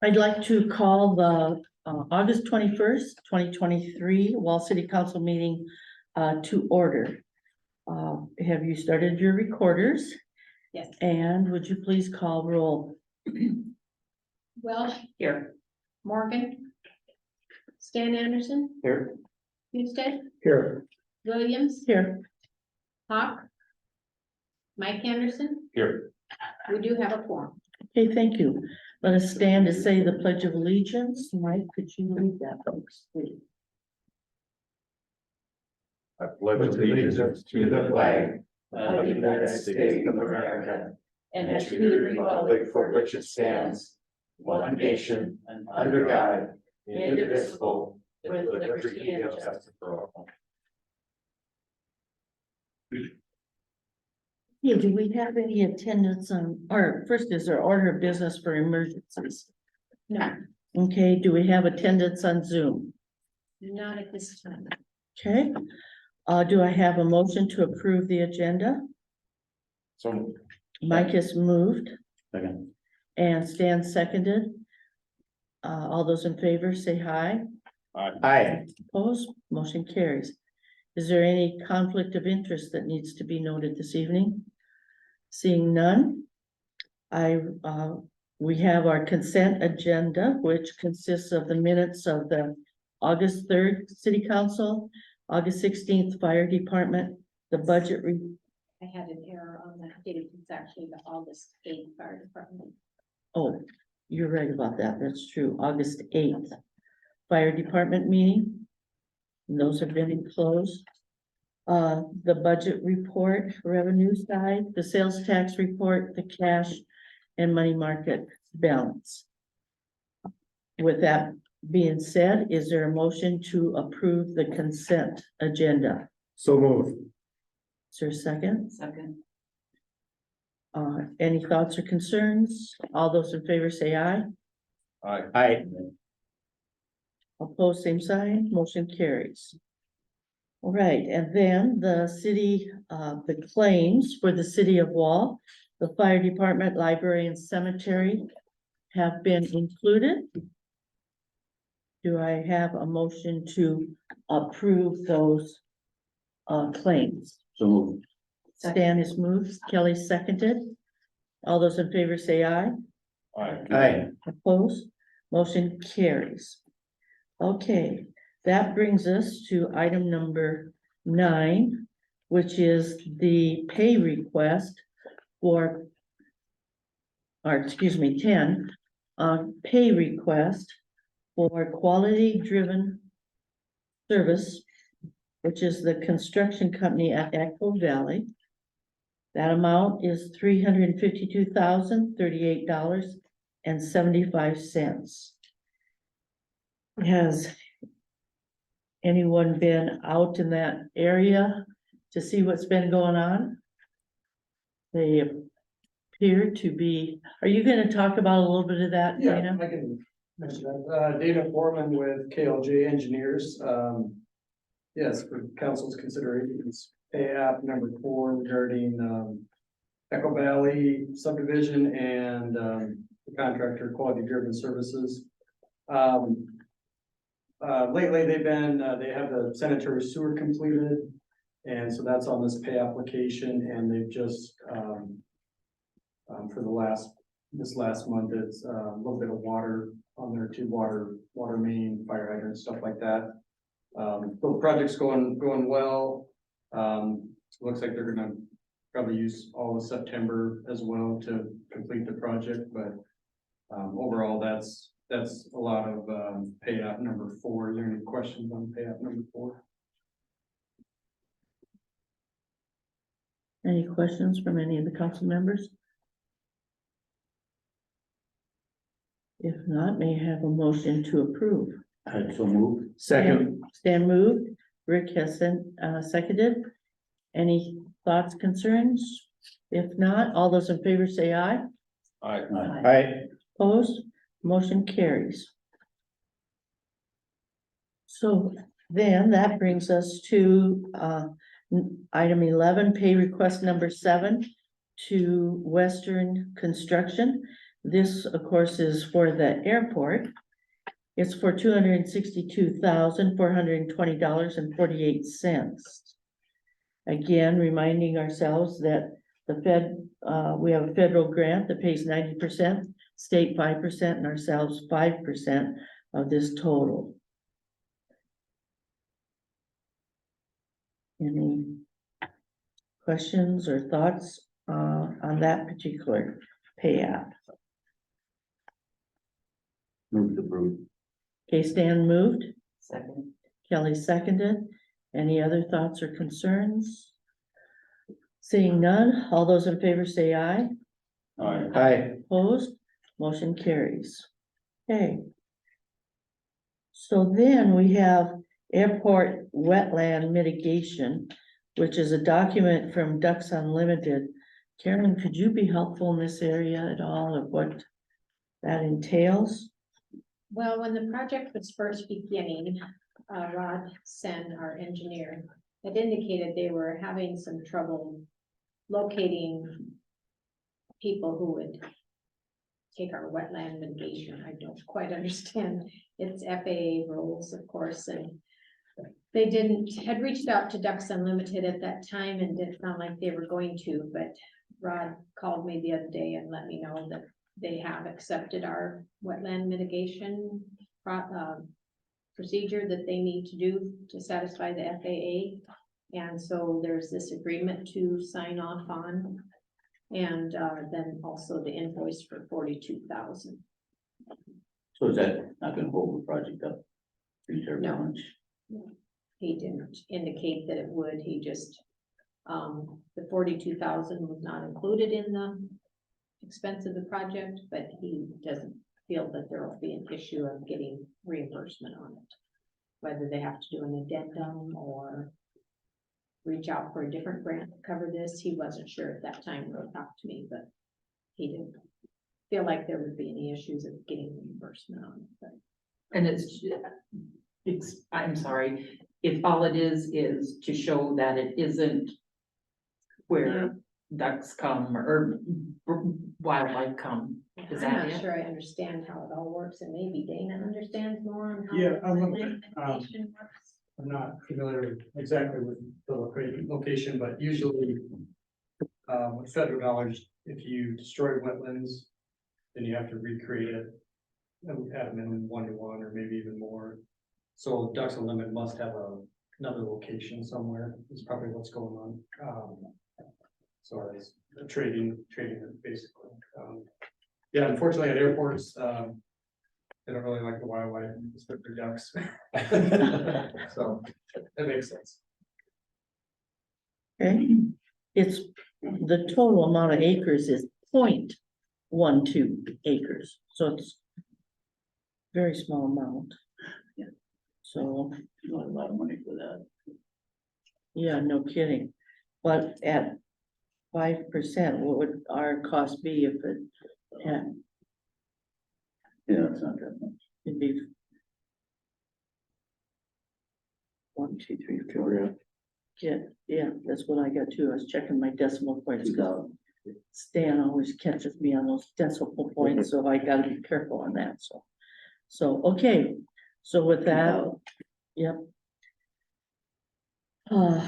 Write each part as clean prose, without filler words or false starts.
I'd like to call the August 21st, 2023 Wall City Council meeting to order. Have you started your recorders? Yes. And would you please call roll? Welsh. Here. Morgan. Stan Anderson. Here. Husted. Here. Williams. Here. Hawk. Mike Anderson. Here. We do have a quorum. Okay, thank you. Let us stand to say the Pledge of Allegiance. Mike, could you read that, folks, please? I pledge allegiance to the flag of the United States of America and to the republic for which it stands, one nation, under God, indivisible, with liberty and justice for all. Yeah, do we have any attendance on, or first, is there order of business for emergencies? No, Okay, do we have attendance on Zoom? not at this time. Okay, do I have a motion to approve the agenda? So. Mike has moved Second. and Stan seconded. All those in favor say aye. Aye. Opposed, motion carries. Is there any conflict of interest that needs to be noted this evening? Seeing none, we have our consent agenda, which consists of the minutes of the August 3rd City Council, August 16th Fire Department, the budget. I had an error on that date. It's actually the August 8th fire department. Oh, you're right about that. That's true. August 8th Fire Department meeting. And those have been enclosed. The budget report, revenue side, the sales tax report, the cash and money market balance. With that being said, is there a motion to approve the consent agenda? So move. Is there a second? Second. Any thoughts or concerns? All those in favor say aye. Aye. Opposed, same sign, motion carries. All right, and then the city, the claims for the city of Wall, the fire department, library and cemetery have been included. Do I have a motion to approve those claims? So move. Stan is moved, Kelly seconded. All those in favor say aye. Aye. Opposed, motion carries. Okay, that brings us to item number 9, which is the pay request for, or excuse me, 10, pay request for quality driven service, which is the construction company at Echo Valley. That amount is $352,038.75. Has anyone been out in that area to see what's been going on? They appear to be, are you gonna talk about a little bit of that, Yeah, Dana? I can mention that. Dana Foreman with KLJ Engineers. Yes, for council's consideration, it's pay app number 4 regarding Echo Valley subdivision and the contractor quality driven services. Lately they've been, they have the sanitary sewer completed. And so that's on this pay application, and they've just, for this last month, it's a little bit of water on there too, water main, fire hydrant, stuff like that. The project's going well. Looks like they're gonna probably use all of September as well to complete the project, but overall, that's a lot of pay app number 4. Is there any questions on pay app number 4? Any questions from any of the council members? If not, may I have a motion to approve? So move. Second. Stan moved, Rick has seconded. Any thoughts, concerns? If not, all those in favor say aye. Aye. Opposed, motion carries. So then that brings us to item 11, pay request number 7 to Western Construction. This, of course, is for the airport. It's for $262,420.48. Again, reminding ourselves that the we have a federal grant that pays 90%, state 5%, and ourselves 5% of this total. Any questions or thoughts on that particular pay app? Move the approve. Okay, Stan moved, Second. Kelly seconded. Any other thoughts or concerns? Seeing none, all those in favor say aye. Aye. Opposed, motion carries. Okay. So then we have airport wetland mitigation, which is a document from Ducks Unlimited. Karen, could you be helpful in this area at all of what that entails? Well, when the project was first beginning, Rod Sen, our engineer, had indicated they were having some trouble locating people who would take our wetland mitigation. I don't quite understand. It's FAA rules, of course, and they had reached out to Ducks Unlimited at that time and didn't sound like they were going to, but Rod called me the other day and let me know that they have accepted our wetland mitigation procedure that they need to do to satisfy the FAA. And so there's this agreement to sign off on. And then also the invoice for 42,000. So is that not gonna hold the project up? No. He didn't indicate that it would, he just, the 42,000 was not included in the expense of the project, but he doesn't feel that there will be an issue of getting reimbursement on it. Whether they have to do an addendum or reach out for a different grant to cover this, he wasn't sure at that time, he'll talk to me, but he didn't feel like there would be any issues of getting reimbursement on it, but. And it's, I'm sorry, if all it is to show that it isn't where ducks come or wildlife come. Is that I'm not it? sure I understand how it all works, and maybe Dana understands more on how. Yeah, the wetland mitigation works. I'm not familiar exactly with the location, but usually with federal dollars, if you destroy wetlands, then you have to recreate it at a minimum 1-to-1 or maybe even more. So Ducks Unlimited must have another location somewhere. Is probably what's going on. So it's trading it basically. Yeah, unfortunately at airports, they don't really like the wildlife, especially ducks. So that makes sense. Okay, it's, the total amount of acres is 0.12 acres, so it's very small amount. So, Not a lot of money for that. yeah, no kidding, but at 5%, what would our cost be if it had, Yeah, it's not that much. it'd be 1, 2, 3, 4. Yeah, that's what I got too. I was checking my decimal points. 'Cause Stan always catches me on those decimal points, so I gotta be careful on that, so, okay, so with that, yep.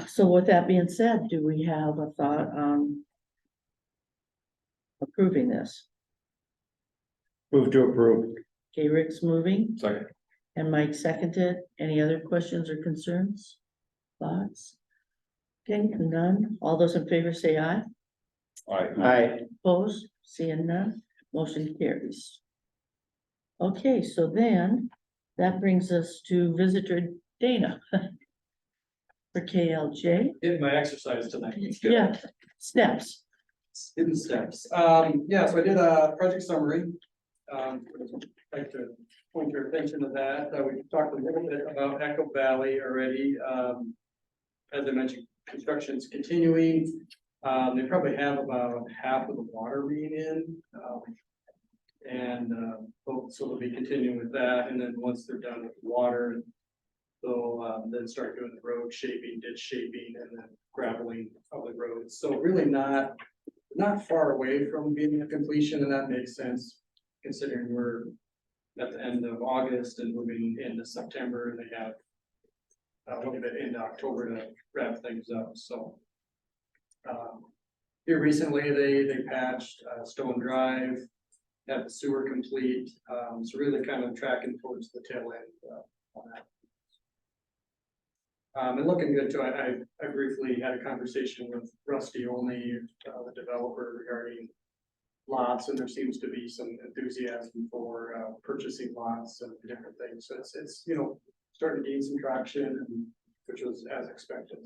So with that being said, do we have a thought on approving this? Move to approve. Okay, Rick's moving Second. and Mike seconded. Any other questions or concerns? Thoughts? Okay, none. All those in favor say aye. Aye. Opposed, seeing none, motion carries. Okay, so then that brings us to visitor Dana. For KLJ, Did my exercise tonight. yeah, steps. Hidden steps. Yeah, so I did a project summary. Like to point your attention to that. We talked a little bit about Echo Valley already. As I mentioned, construction's continuing. They probably have about half of the water being in. So they'll be continuing with that. And then once they're done with the water, they'll then start doing the road shaping, ditch shaping, and then graveling of the roads. So really not far away from being a completion, and that makes sense considering we're at the end of August and moving into September, and they have a little bit into October to wrap things up, so. Here recently, they patched Stone Drive, had the sewer complete, so really kind of tracking towards the tail end on that. And looking good too, I briefly had a conversation with Rusty Only, the developer, regarding lots, and there seems to be some enthusiasm for purchasing lots and different things, so it's, you know, starting to gain some traction, and which was as expected.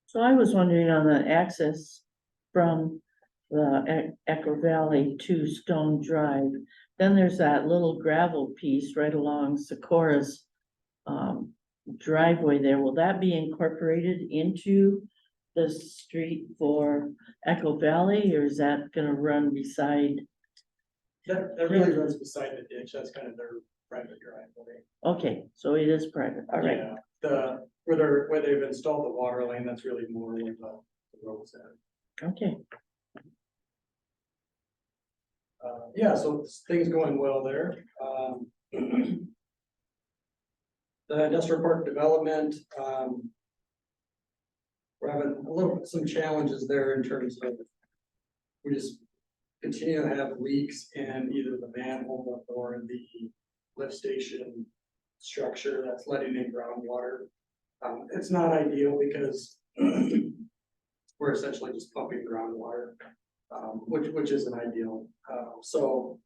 So I was wondering on the access from the Echo Valley to Stone Drive, then there's that little gravel piece right along Socorro's driveway there. Will that be incorporated into the street for Echo Valley, or is that gonna run beside? That really runs beside the ditch, that's kind of their private driveway. Okay, so it is private, all right. Yeah, where they've installed the water line, that's really more where the road's at. Okay, Yeah, so things going well there. The industrial park development, we're having some challenges there in terms of, we just continue to have leaks in either the manhole or the lift station structure that's letting in groundwater. It's not ideal because we're essentially just pumping groundwater, which isn't ideal. So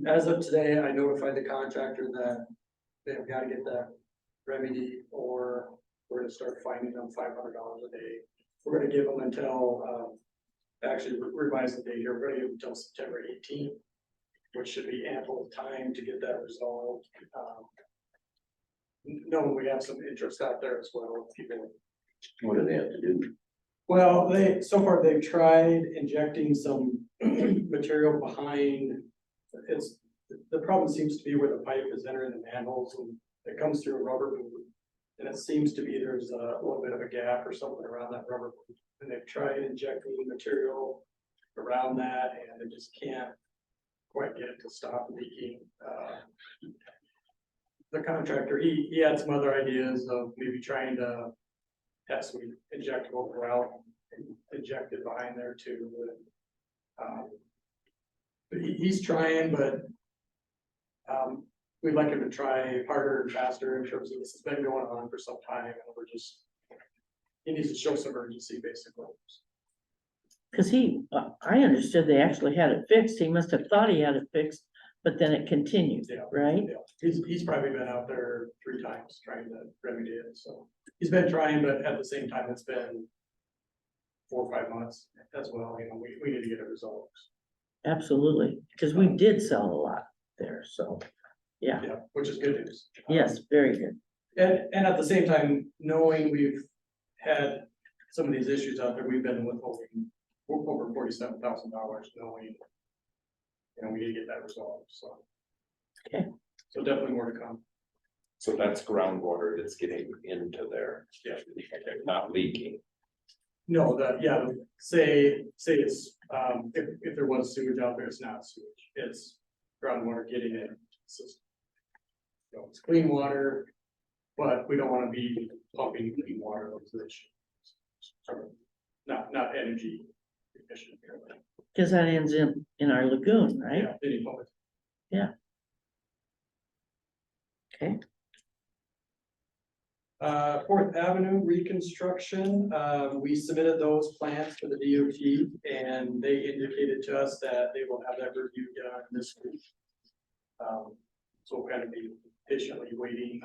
as of today, I notified the contractor that they've got to get that remedy, or we're gonna start fining them $500 a day. We're gonna give them until, actually revise the date here, we're gonna give them until September 18th, which should be ample time to get that resolved. Knowing we have some interest out there as well, people. What do they have to do? Well, so far they've tried injecting some material behind, the problem seems to be where the pipe is entering the manholes, and it comes through a rubber boot. And it seems to be there's a little bit of a gap or something around that rubber boot, and they've tried injecting material around that, and they just can't quite get it to stop leaking. The contractor, he had some other ideas of maybe trying to have some injectable grout injected behind there too. But he's trying, but we'd like him to try harder and faster in terms of this has been going on for some time, and he needs to show some urgency, basically. cause I understood they actually had it fixed. He must have thought he had it fixed, but then it continued, Yeah. right? Yeah, he's probably been out there 3 times trying to remedy it, so he's been trying, but at the same time, it's been 4 or 5 months as well, you know, we need to get it resolved. Absolutely, cause we did sell a lot there, so, yeah, Yeah, which is good news. yes, very good. And at the same time, knowing we've had some of these issues out there, we've been withholding over $47,000, knowing, you know, we need to get that resolved, so. Okay. So definitely more to come. So that's groundwater that's getting into there. Yeah. Not leaking. No, say it's, if there was sewage out there, it's not sewage, it's groundwater getting in. So it's clean water, but we don't want to be pumping clean water into the issue. Not energy efficient. Cause that ends in our lagoon, right? Yeah, any pump it. Yeah. Okay. 4th Avenue reconstruction, we submitted those plans to the DOT, and they indicated to us that they will have that review done this week. So we'll kind of be patiently waiting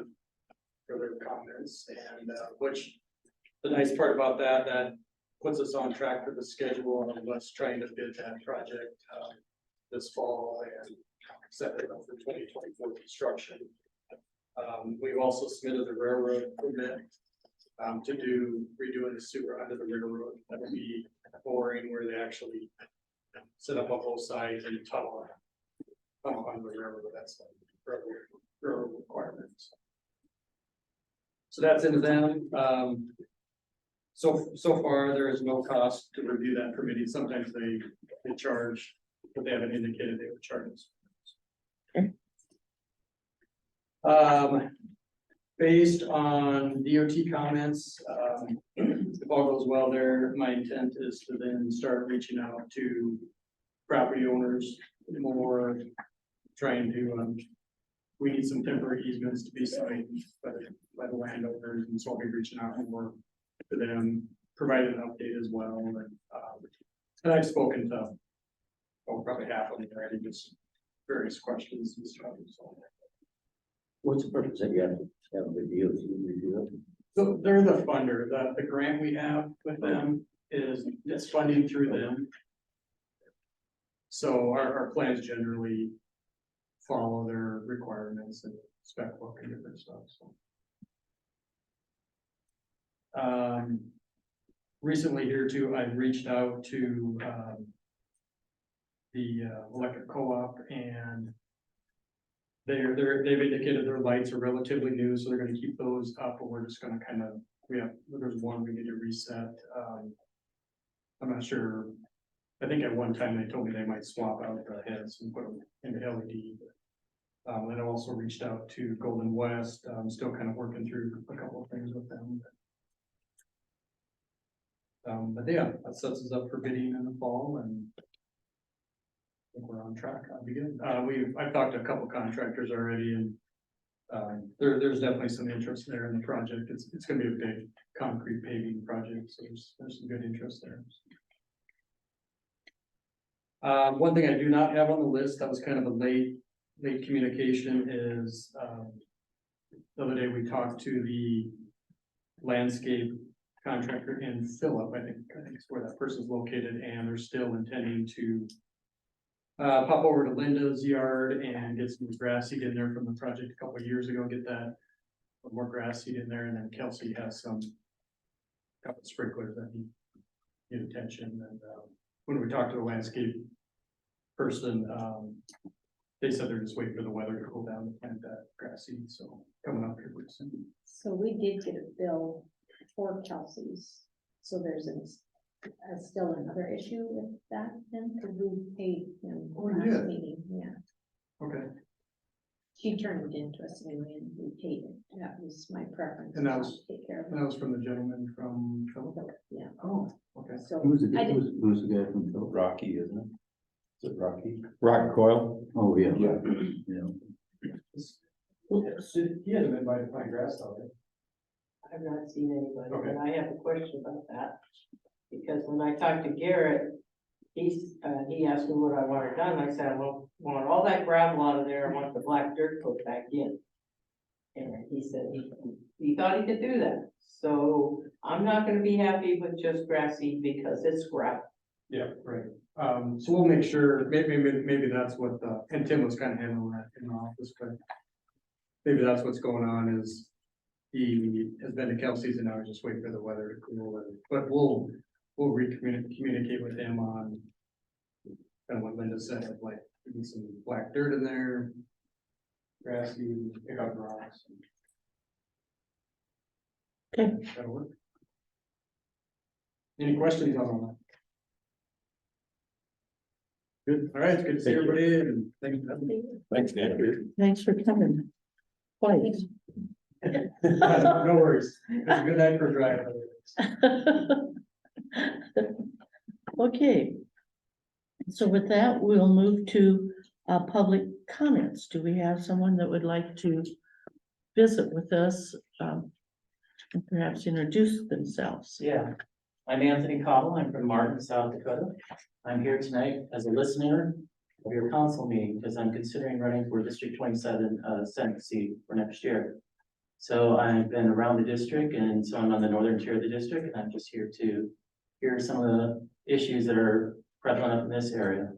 for their comments, and which the nice part about that puts us on track for the schedule of us trying to bid that project this fall and set it up for 2024 construction. We've also submitted the railroad permit to redoing the sewer under the railroad. That would be boring where they actually set up on both sides and tunnel under the railroad. That's the railroad requirements. So that's into them. So far, there is no cost to review that permitting. Sometimes they charge but they haven't indicated they would charge us. Okay. Based on DOT comments, if all goes well there, my intent is to then start reaching out to property owners more, trying to, we need some temporary easements to be signed by the landowners, and so I'll be reaching out more to them, providing an update as well, and I've spoken to, probably half of them already, just various questions and stuff, so. What's the purpose that you have the DOT review? So they're the funder, the grant we have with them it's funding through them. So our plans generally follow their requirements and spec book and different stuff, so. Recently here too, I've reached out to, the electric co-op, and they've indicated their lights are relatively new, so they're gonna keep those up, but we're just gonna kind of, there's one we need to reset. I'm not sure, I think at one time they told me they might swap out the heads and put them into LED. And I also reached out to Golden West, I'm still kind of working through a couple of things with them. But yeah, that sets us up for bidding in the fall, and I think we're on track. I'll be good. I've talked to a couple contractors already, and there's definitely some interest there in the project. It's gonna be a big concrete paving project, so there's some good interest there. One thing I do not have on the list, that was kind of a late communication, is the other day we talked to the landscape contractor in Phillip, I think is where that person's located, and they're still intending to pop over to Linda's yard and get some grass seed in there from the project a couple of years ago, get that more grass seed in there, and then Kelsey has some couple of sprinklers that need attention. And when we talked to the landscape person, they said they're just waiting for the weather to cool down to plant that grass seed, so coming up here pretty soon. So we did get a bill for Kelsey's, so there's still another issue with that, then, because we paid him Oh, last yeah. meeting, yeah. Okay, She turned it into us anyway, and we paid it, that was my preference. And that was- Take care of and that was from the gentleman from Phillip. it, yeah, Oh, okay. so. Who's the, I did- who's the guy from Phil? Rocky, isn't it? Is it Rocky? Rock coil? Oh, yeah. Yeah. Yeah. He hasn't been by to plant grass though, right? I've not seen anybody, Okay. and I have a question about that. Because when I talked to Garrett, he asked me what I wanted done, I said, well, I want all that gravel out of there, I want the black dirt put back in. And he said he thought he could do that, so I'm not gonna be happy with just grass seed because it's gravel. Yeah, right. So we'll make sure, maybe that's what, and Tim was kind of handling that in the office, but maybe that's what's going on, is he has been to Kelsey's and now we're just waiting for the weather to cool, but we'll communicate with him on kind of what Linda said, like, we need some black dirt in there, grassy, pick up rocks. Okay. That'll work. Any questions on that? Good, all right, it's good to see everybody, and thanks for having me. Thanks, Dan. Thanks for coming. Twice. No worries, it's a good night for a drive. Okay. So with that, we'll move to public comments. Do we have someone that would like to visit with us? And perhaps introduce themselves? Yeah, I'm Anthony Cottle. I'm from Martin, South Dakota. I'm here tonight as a listener of your council meeting because I'm considering running for District 27 Senate seat for next year. So I've been around the district, and so I'm on the northern tier of the district, and I'm just here to hear some of the issues that are prevalent up in this area.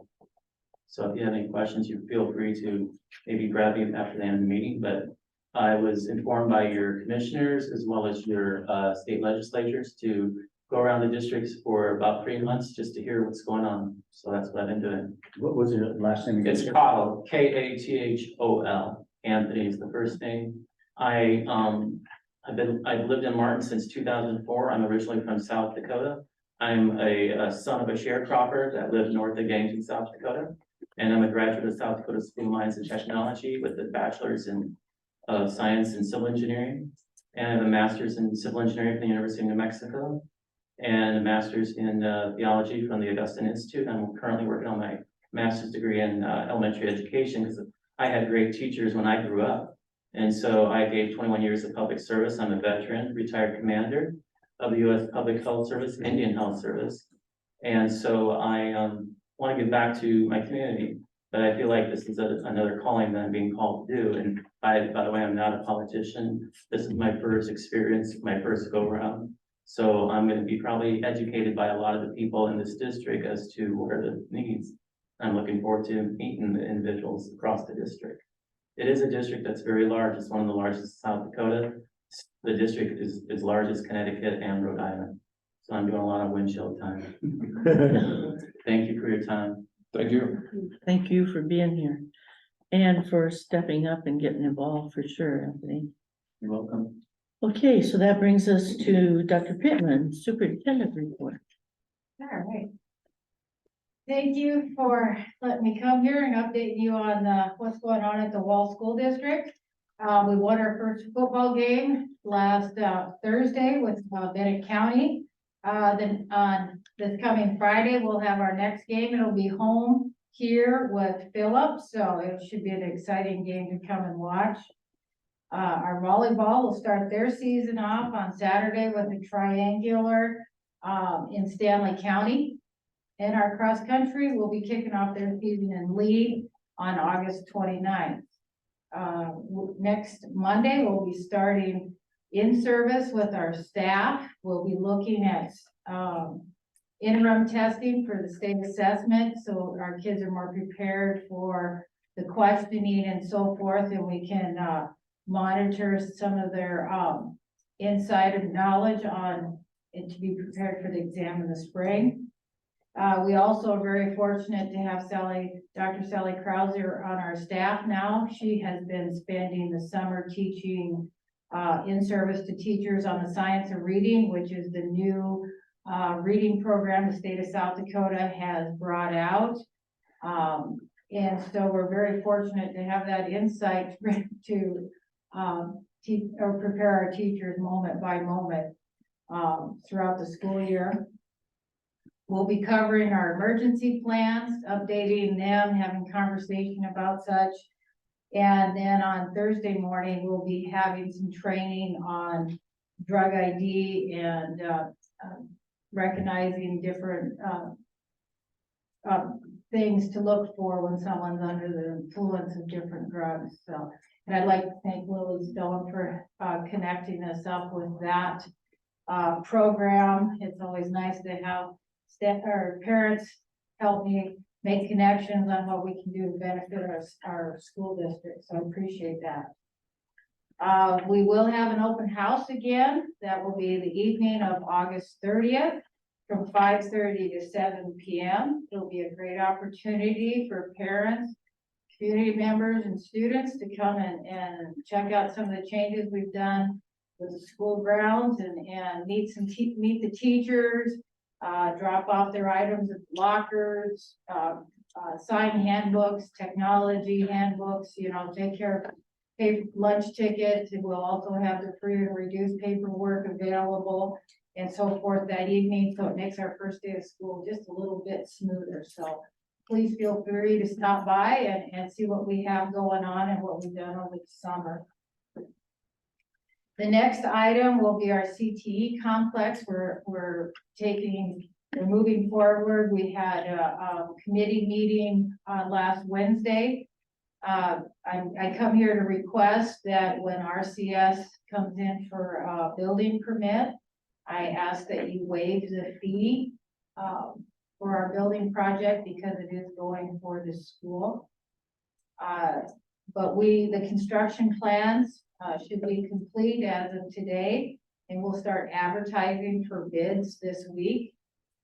So if you have any questions, you feel free to maybe grab me after the end of the meeting, but I was informed by your commissioners as well as your state legislatures to go around the districts for about 3 months just to hear what's going on. So that's what I've been doing. What was your last name again? It's Cottle, Kathol. Anthony is the first name. I've lived in Martin since 2004. I'm originally from South Dakota. I'm a son of a sharecropper that lived north of Yankton, South Dakota. And I'm a graduate of South Dakota School of Mines and Technology with a bachelor's in science and civil engineering. And I have a master's in civil engineering from the University of New Mexico. And a master's in theology from the Augustine Institute. I'm currently working on my master's degree in elementary education because I had great teachers when I grew up. And so I gave 21 years of public service. I'm a veteran, retired commander of the U.S. Public Health Service, Indian Health Service. And so I want to give back to my community, but I feel like this is another calling that I'm being called to do. And by the way, I'm not a politician. This is my first experience, my first go around. So I'm going to be probably educated by a lot of the people in this district as to what are the needs. I'm looking forward to meeting the individuals across the district. It is a district that's very large. It's one of the largest in South Dakota. The district is as large as Connecticut and Rhode Island. So I'm doing a lot of windshield time. Thank you for your time. Thank you. Thank you for being here and for stepping up and getting involved for sure, Anthony. You're welcome. Okay, so that brings us to Dr. Pittman, Superintendent Report. All right. Thank you for letting me come here and update you on what's going on at the Wall School District. We won our first football game last Thursday with Bennett County. Then on this coming Friday, we'll have our next game. It'll be home here with Phillips, so it should be an exciting game to come and watch. Our volleyball will start their season off on Saturday with a triangular in Stanley County. And our cross country will be kicking off their season in Lee on August 29th. Next Monday, we'll be starting in service with our staff. We'll be looking at interim testing for the state assessment, so our kids are more prepared for the questioning and so forth, and we can monitor some of their insider knowledge on and to be prepared for the exam in the spring. We also are very fortunate to have Dr. Sally Krauser on our staff now. She has been spending the summer teaching in service to teachers on the science of reading, which is the new reading program the state of South Dakota has brought out. And so we're very fortunate to have that insight to teach or prepare our teachers moment by moment throughout the school year. We'll be covering our emergency plans, updating them, having conversation about such. And then on Thursday morning, we'll be having some training on drug ID and recognizing different things to look for when someone's under the influence of different drugs. So, and I'd like to thank Lily Stone for connecting us up with that program. It's always nice to have our parents help me make connections on what we can do to benefit our school district. So I appreciate that. We will have an open house again. That will be the evening of August 30th from 5:30 to 7 p.m. It'll be a great opportunity for parents, community members, and students to come and check out some of the changes we've done with the school grounds and meet the teachers, drop off their items at lockers, sign handbooks, technology handbooks, take care of pay lunch tickets. And we'll also have the free and reduced paperwork available and so forth that evening. So it makes our first day of school just a little bit smoother. So please feel free to stop by and see what we have going on and what we've done over the summer. The next item will be our CTE complex. We're moving forward. We had a committee meeting last Wednesday. I come here to request that when RCS comes in for a building permit, I ask that you waive the fee for our building project because it is going for the school. But the construction plans should be complete as of today, and we'll start advertising for bids this week.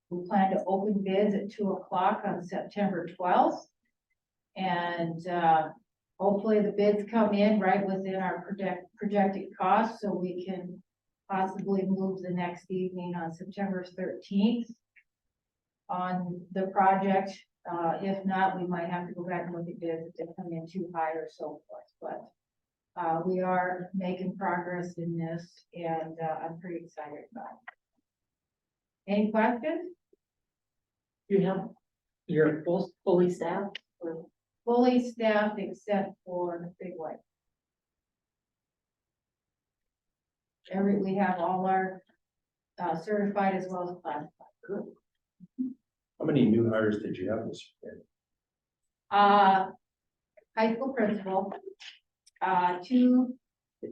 We plan to open bids at 2 o'clock on September 12th. And hopefully the bids come in right within our projected costs so we can possibly move the next evening on September 13th on the project If not, we might have to go back and look at bids if they come in too high or so forth, but. We are making progress in this and, I'm pretty excited about it. Any questions? You have, you're both fully staffed or? Fully staffed except for the Big White. We have all our, certified as well as classified. Good. How many new hires did you have this year? High school principal, two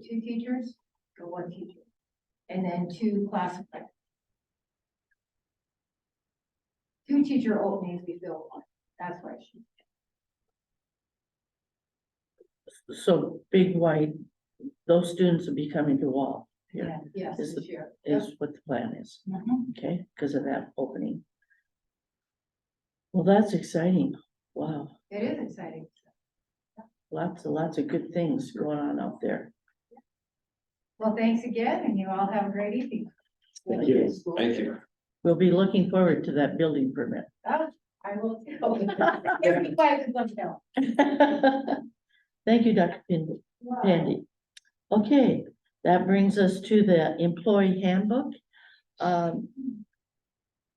teachers, or one teacher, and then two classified. Two teacher openings we filled one, that's why she. So Big White, those students will be coming to Wall here, Yes, Is this year. is what the plan is, Mhm. okay, because of that opening. Well, that's exciting. Wow, It is exciting. lots of good things going on out there. Well, thanks again, and you all have a great evening. Thank you. Thank you. We'll be looking forward to that building permit. Oh, I will too. If you guys can let me know. Thank you, Dr. Pandy. Okay, that brings us to the employee handbook.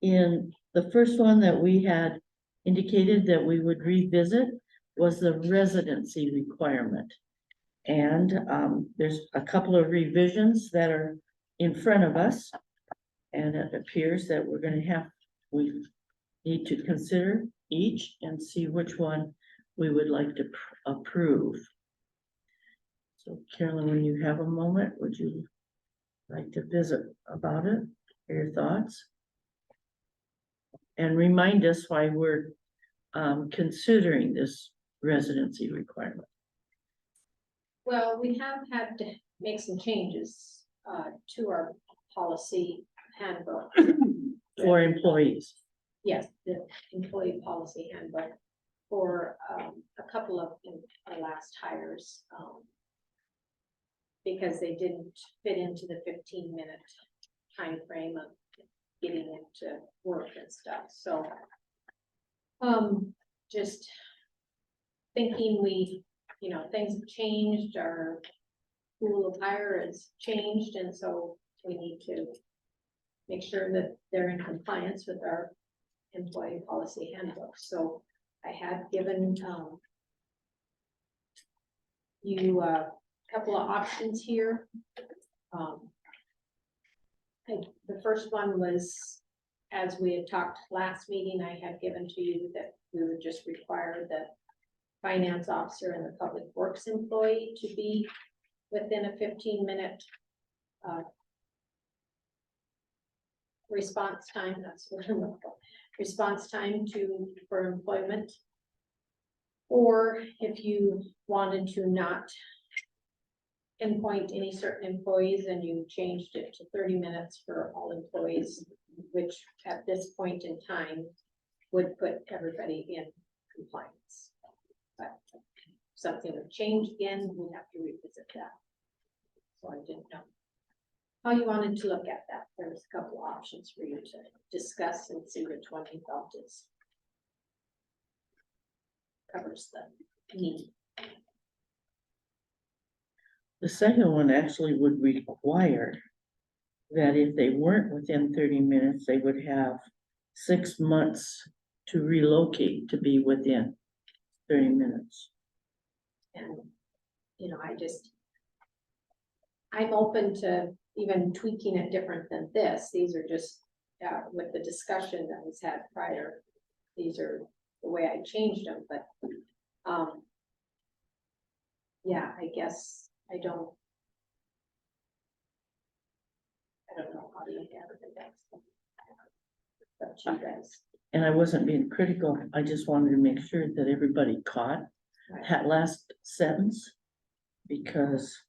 In the first one that we had indicated that we would revisit was the residency requirement. And there's a couple of revisions that are in front of us. And it appears that we need to consider each and see which one we would like to approve. So Carolyn, when you have a moment, would you like to visit about it, your thoughts? And remind us why we're considering this residency requirement. Well, we have had to make some changes to our policy handbook. For employees. Yes, the employee policy handbook for a couple of our last hires. Because they didn't fit into the 15-minute time frame of getting into work and stuff, so. Just thinking things have changed, our pool of hire has changed, and so we need to make sure that they're in compliance with our employee policy handbook. So I had given you a couple of options here. The first one was, as we had talked last meeting, I had given to you that we would just require the finance officer and the public works employee to be within a 15-minute response time. That's what I'm looking for. Response time for employment. Or if you wanted to not pinpoint any certain employees and you changed it to 30 minutes for all employees, which at this point in time would put everybody in compliance. But if something would change again, we'd have to revisit that. So I didn't know how you wanted to look at that. There's a couple of options for you to discuss and see which one you felt covers the need. The second one actually would require that if they weren't within 30 minutes, they would have 6 months to relocate to be within 30 minutes. And, I'm open to even tweaking it different than this. These are just, with the discussion that was had prior, these are the way I changed them, but, yeah, I guess I don't know how to look at it. But you guys. And I wasn't being critical, I just wanted to make sure that everybody caught that last sentence. Because,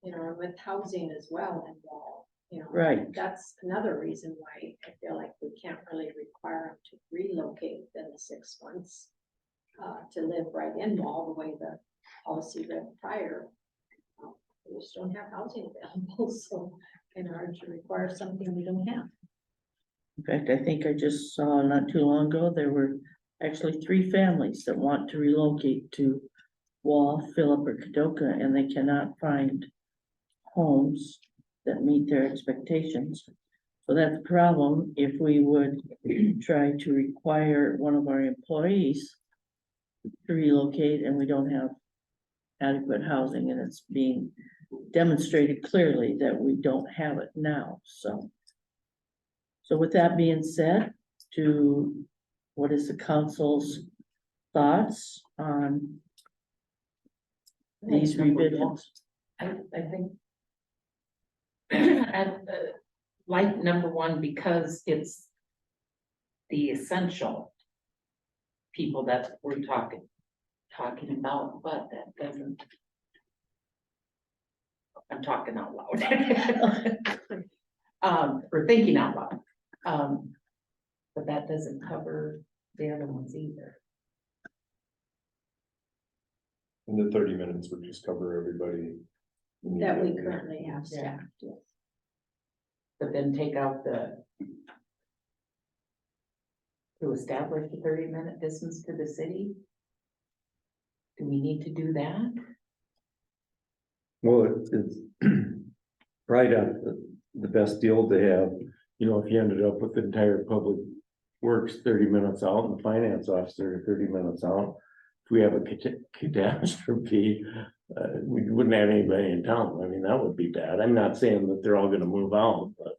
And with housing as well involved, right, that's another reason why I feel like we can't really require them to relocate within the 6 months. To live right in Wall, the way the policy read prior. We just don't have housing available, so in order to require something we don't have. in fact, I think I just saw not too long ago, there were actually 3 families that want to relocate to Wall, Phillip, or Kadoka, and they cannot find homes that meet their expectations. So that's a problem if we would try to require one of our employees to relocate and we don't have adequate housing, and it's being demonstrated clearly that we don't have it now, so. So with that being said, what is the council's thoughts on these revisions? I think. I like number one, because it's the essential people that we're talking about, but that doesn't. I'm talking out loud. Or thinking out loud. But that doesn't cover the other ones either. And the 30 minutes would just cover everybody. That we currently have staffed, yes. But then take out to establish a 30-minute distance to the city? Do we need to do that? Well, it's right on the best deal to have, you know, if you ended up with the entire public works 30 minutes out and the finance officer 30 minutes out. If we have a catastrophe, we wouldn't have anybody in town. I mean, that would be bad. I'm not saying that they're all gonna move out, but.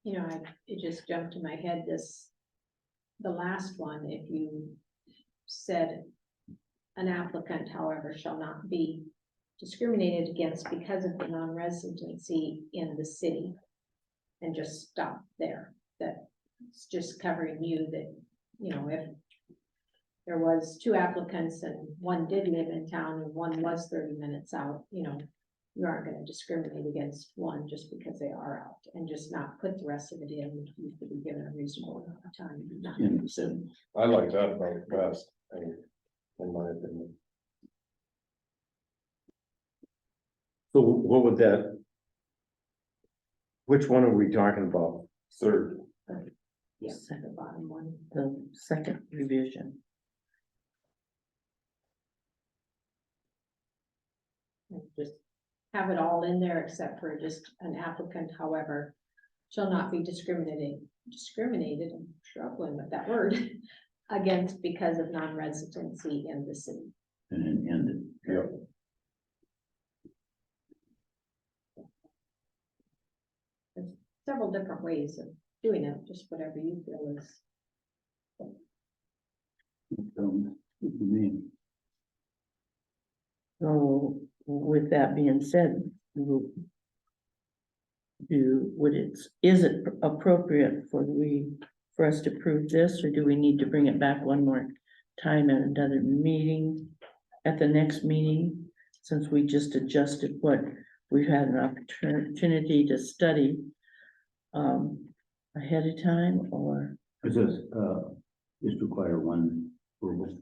You know, it just jumped to my head, the last one, if you said an applicant, however, shall not be discriminated against because of the non-residency in the city. And just stop there, that's just covering you that, you know, if there was 2 applicants and one did live in town and one was 30 minutes out, you know, you aren't gonna discriminate against one just because they are out, and just not put the rest of it in. You could be given a reasonable amount of time. Not I like that about the best, in my opinion. So what would that? Which one are we talking about? Third. Yeah, the bottom one. The second revision. Just have it all in there except for just an applicant, however, shall not be discriminated, I'm struggling with that word, against because of non-residency in the city. And Yeah. There's several different ways of doing it, just whatever you feel is. So with that being said, is it appropriate for us to prove this, or do we need to bring it back one more time at another meeting? At the next meeting, since we just adjusted what we've had an opportunity to study ahead of time, or? It says, just require one approval.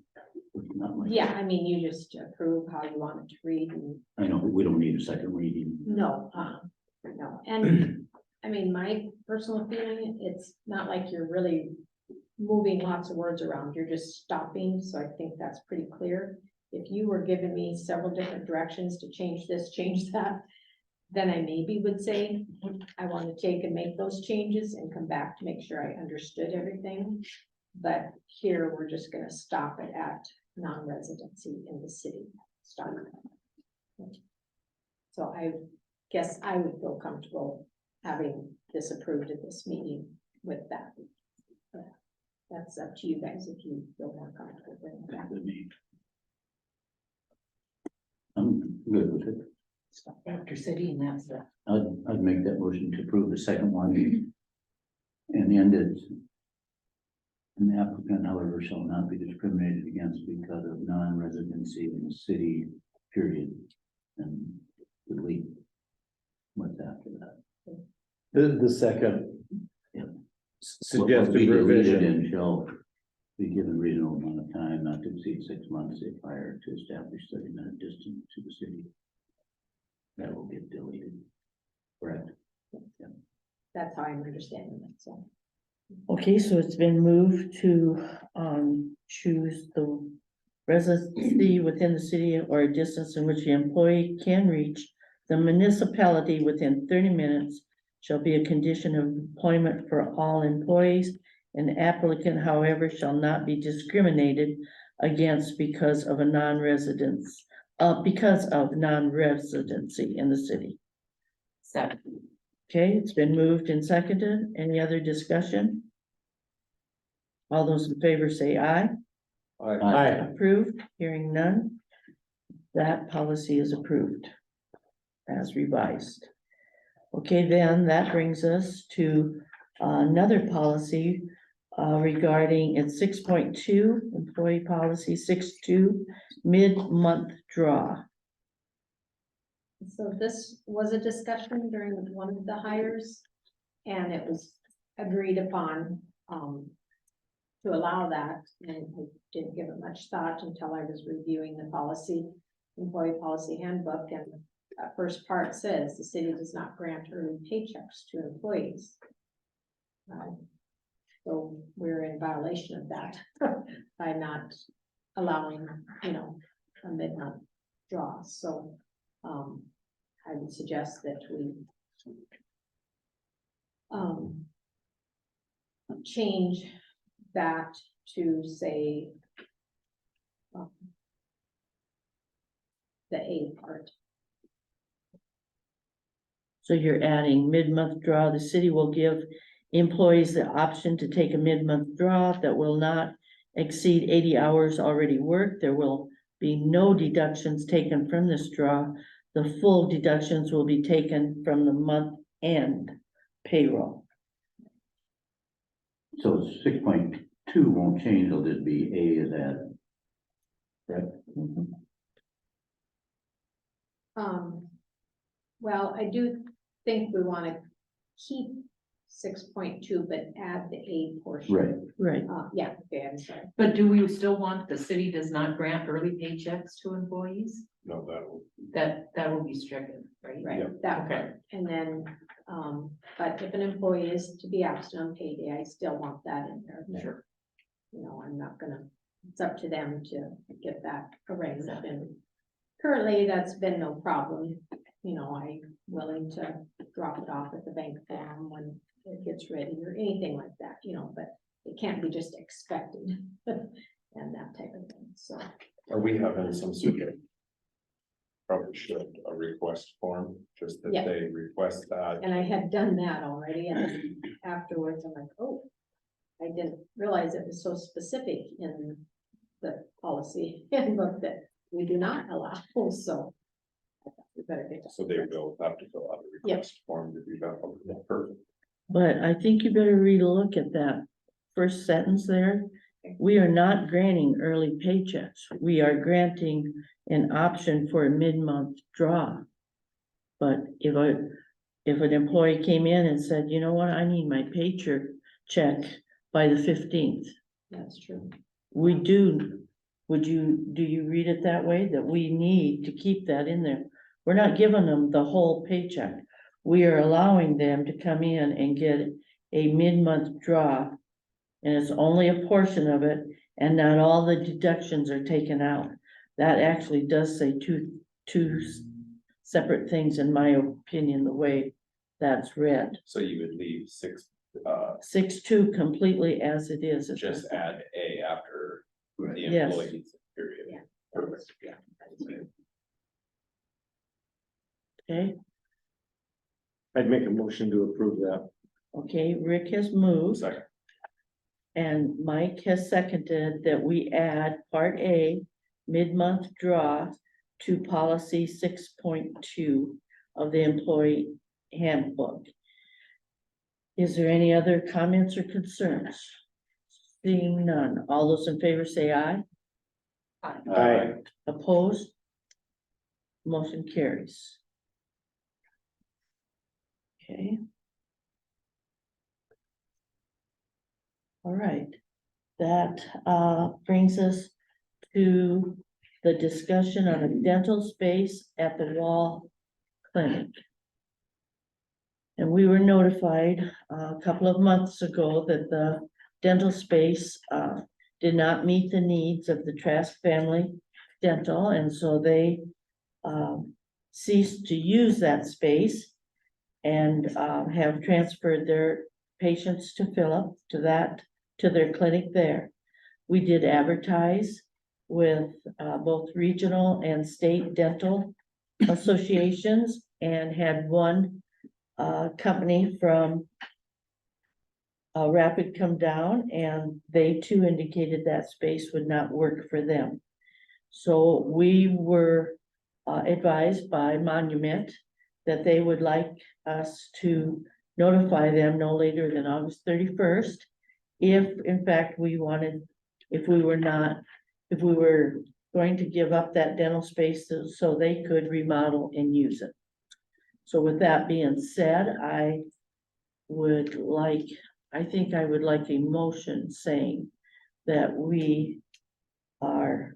Not like. Yeah, I mean, you just approve how you want it to read and I know, we don't need a second reading. no, and I mean, my personal feeling, it's not like you're really moving lots of words around, you're just stopping, so I think that's pretty clear. If you were giving me several different directions to change this, change that, then I maybe would say, I want to take and make those changes and come back to make sure I understood everything. But here, we're just gonna stop it at non-residency in the city. Stop. So I guess I would feel comfortable having this approved at this meeting with that. But that's up to you guys if you feel more comfortable with that. I'm good with it. Stop after city, and that's the. I'd make that motion to approve the second one. And end it. An applicant, however, shall not be discriminated against because of non-residency in the city, period. And delete what's after that. The second. Yeah. Suggested What we deleted revision. and shall be given reasonable amount of time, not to exceed 6 months if hired to establish 30-minute distance to the city. That will get deleted. Correct. That's how I'm understanding it, so. Okay, so it's been moved to, choose the residency within the city or a distance in which the employee can reach the municipality within 30 minutes shall be a condition of employment for all employees. An applicant, however, shall not be discriminated against because of non-residency in the city. Second. Okay, it's been moved and seconded. Any other discussion? All those in favor say aye. Aye. Approved, hearing none. That policy is approved as revised. Okay, then that brings us to another policy regarding it's 6.2, employee policy 6.2, mid-month draw. So this was a discussion during one of the hires, and it was agreed upon, to allow that, and I didn't give it much thought until I was reviewing the policy, employee policy handbook, and that first part says the city does not grant early paychecks to employees. So we're in violation of that by not allowing, a mid-month draw, so, I would suggest that we change that to say the A part. So you're adding mid-month draw. The city will give employees the option to take a mid-month draw that will not exceed 80 hours already worked. There will be no deductions taken from this draw. The full deductions will be taken from the month end payroll. So 6.2 won't change, it'll just be A is added. Mhm. Well, I do think we want to keep 6.2, but add the A portion. Right. Right, Yeah, okay, I'm sorry. But do we still want, the city does not grant early paychecks to employees? No, that will. That will be stricken, right? Right, that Okay. part, and then, but if an employee is to be absent on payday, I still want that in there. but, Sure. I'm not gonna, it's up to them to get that arranged, and currently, that's been no problem. I'm willing to drop it off at the bank form when it gets ready, or anything like that, but it can't be just expected. And that type of thing, so. Are we having some sort of? Probably should, a request form, just that Yeah. they request that. And I had done that already, and then afterwards, I'm like, oh, I didn't realize it was so specific in the policy handbook that we do not allow, so. I thought we better get that. So they will have to fill out a Yep. request form to do that. Okay, perfect. but I think you better relook at that first sentence there. We are not granting early paychecks. We are granting an option for a mid-month draw. But if an employee came in and said, you know what, I need my paycheck check by the 15th. That's true. Do you read it that way? That we need to keep that in there? We're not giving them the whole paycheck. We are allowing them to come in and get a mid-month draw. And it's only a portion of it, and not all the deductions are taken out. That actually does say two separate things, in my opinion, the way that's read. So you would leave 6.2 completely as it is. just add A after the Yes. employees period. Yeah. Perfect. Yeah. Okay, I'd make a motion to approve that. okay, Rick has moved. Second. And Mike has seconded that we add part A, mid-month draw to policy 6.2 of the employee handbook. Is there any other comments or concerns? Seeing none, all those in favor say aye. Aye. Opposed? Motion carries. Okay. All right, that brings us to the discussion on a dental space at the Wall Clinic. And we were notified a couple of months ago that the dental space, did not meet the needs of the Trask family dental, and so they, ceased to use that space and, have transferred their patients to Philip, to their clinic there. We did advertise with, both regional and state dental associations and had one company from Rapid come down, and they too indicated that space would not work for them. So we were advised by Monument that they would like us to notify them no later than August 31st. If in fact we wanted, if we were going to give up that dental space so they could remodel and use it. So with that being said, I think I would like a motion saying that we are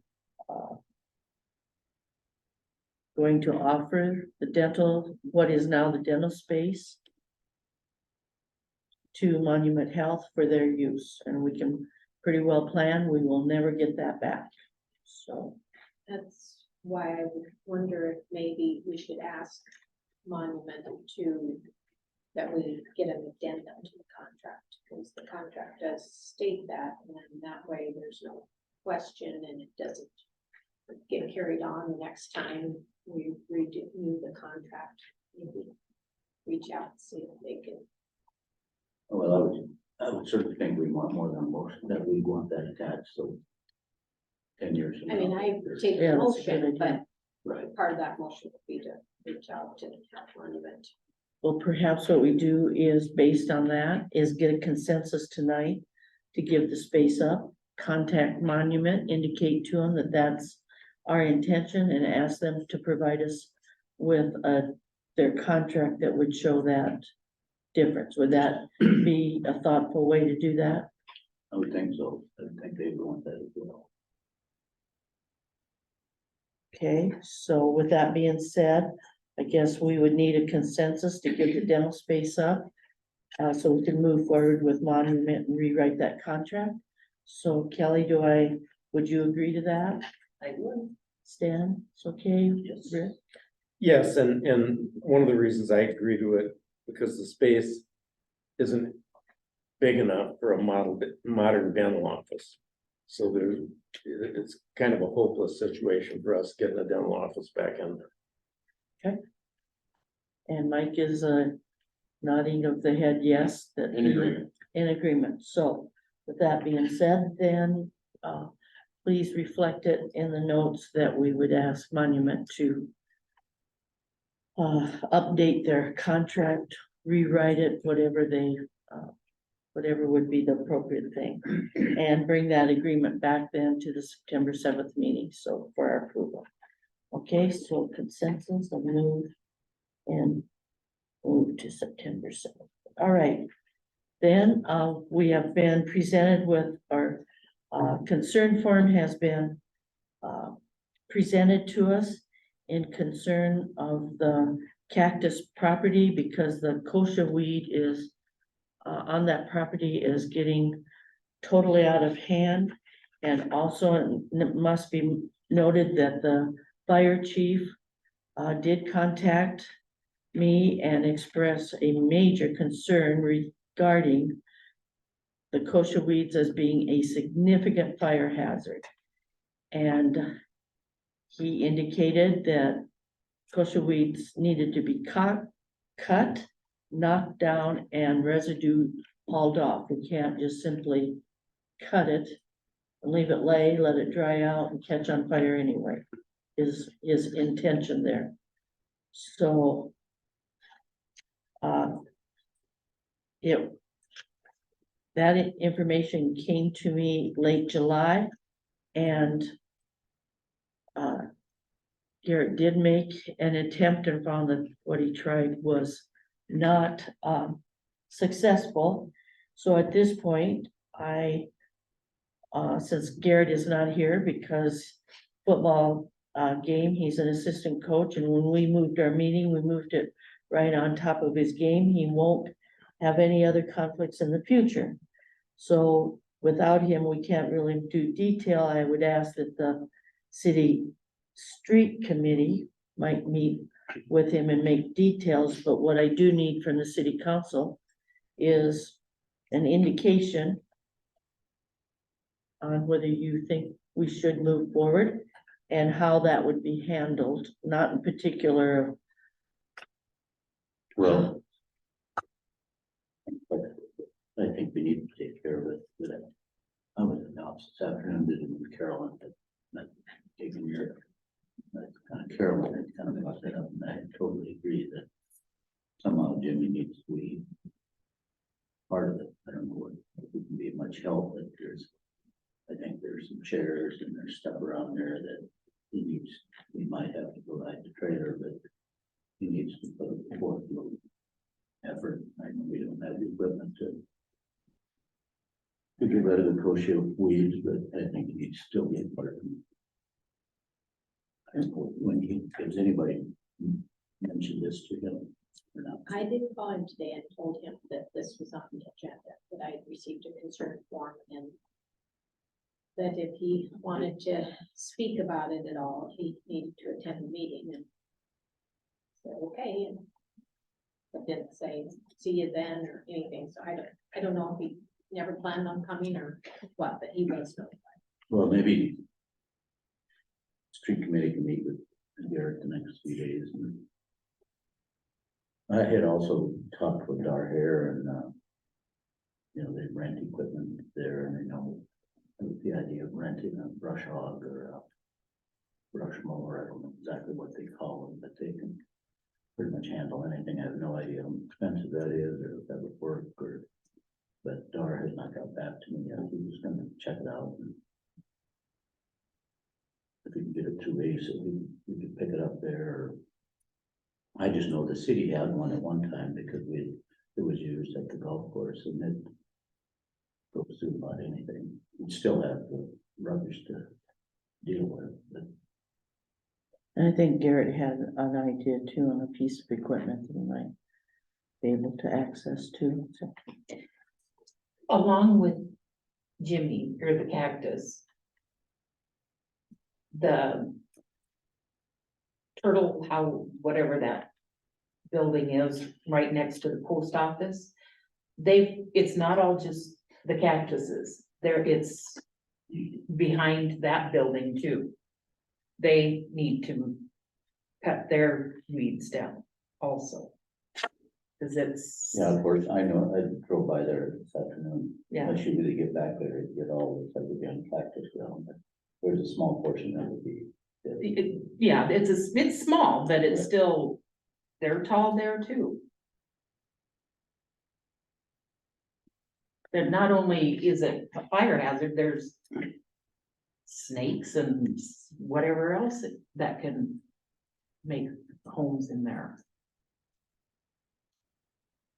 going to offer the dental, what is now the dental space to Monument Health for their use, and we can pretty well plan, we will never get that back. So, That's why I would wonder if maybe we should ask Monument to, that we get an addendum to the contract, because the contract does state that, and then that way there's no question and it doesn't get carried on the next time we redo the contract. Maybe reach out and see if they can. Well, I would certainly think we want more than a motion, that we want that attached, so. 10 years. from I mean, now, I there's- take Yeah, the that's a good motion, but idea. Right, part of that motion would be to reach out to the Monument. well, perhaps what we do is, based on that, is get a consensus tonight to give the space up, contact Monument, indicate to them that that's our intention, and ask them to provide us with their contract that would show that difference. Would that be a thoughtful way to do that? I would think so, I would think they would want that as well. Okay, so with that being said, I guess we would need a consensus to give the dental space up. So we can move forward with Monument and rewrite that contract. So Kelly, would you agree to that? I would. Stan, it's okay? Yes. Rick? Yes, and one of the reasons I agree to it, because the space isn't big enough for a modern dental office. So it's kind of a hopeless situation for us getting a dental office back in there. And Mike is nodding of the head, yes, that. In agreement. In agreement. So with that being said, then, please reflect it in the notes that we would ask Monument to update their contract, rewrite it, whatever would be the appropriate thing. And bring that agreement back then to the September 7th meeting, so for our approval. Okay, so consensus of move to September 7th. All right. Then, we have been presented with our, concern form has been, presented to us in concern of the cactus property, because the kochia weed is, on that property is getting totally out of hand. And also it must be noted that the fire chief, did contact me and express a major concern regarding the kochia weeds as being a significant fire hazard. And he indicated that kochia weeds needed to be cut, knocked down, and residue hauled off. We can't just simply cut it and leave it lay, let it dry out and catch on fire anyway, is his intention there. So that information came to me late July, and Garrett did make an attempt and found that what he tried was not successful. So at this point, since Garrett is not here because football game, he's an assistant coach, and when we moved our meeting, we moved it right on top of his game. He won't have any other conflicts in the future. So without him, we can't really do detail. I would ask that the city street committee might meet with him and make details, but what I do need from the city council is an indication on whether you think we should move forward and how that would be handled, not in particular. Well, I think we need to take care of it, with it. I was in the office this afternoon, visiting with Carolyn, but not taking your. That's kind of Carolyn, had kind of brought that up, and I totally agree that somehow Jimmy needs to be part of it. I don't know what, if we can be of much help, but I think there's some chairs and there's stuff around there that he needs, we might have to provide the trailer, but he needs to put forth a little effort. I know we don't have the equipment to get rid of the kochia weeds, but I think he needs to still be a part of it. When has anybody mentioned this to him or not? I did call him today and told him that this was on the agenda, that I had received a concern form and that if he wanted to speak about it at all, he needed to attend the meeting and said, okay, and but didn't say, see you then or anything, so I don't know if he never planned on coming or what, but he was notified. Well, maybe street committee can meet with Garrett the next few days. And I had also talked with Dar Hare and, you know, they rent equipment there and they know the idea of renting a brush hog or a brush mower. I don't know exactly what they call them, but they can pretty much handle anything. I have no idea how expensive that is or if that would work or, but Dar has not got back to me yet. He was gonna check it out. And if we can get it through Ace, we could pick it up there. I just know the city had one at one time because it was used at the golf course and it goes through about anything. We'd still have the rubbish to deal with, but And I think Garrett had an idea too on a piece of equipment that he might be able to access too, so. Along with Jimmy or the cactus. The turtle, how, whatever that building is, right next to the post office. It's not all just the cactuses, it's behind that building too. They need to cut their weeds down also. Cause it's. yeah, of course, I know, I drove by there this afternoon. Yeah. I should really get back there and get all this, like again, cactus ground, but there's a small portion that would be. Yeah, it's small, but it's still, they're tall there too. And not only is it a fire hazard, there's snakes and whatever else that can make homes in there.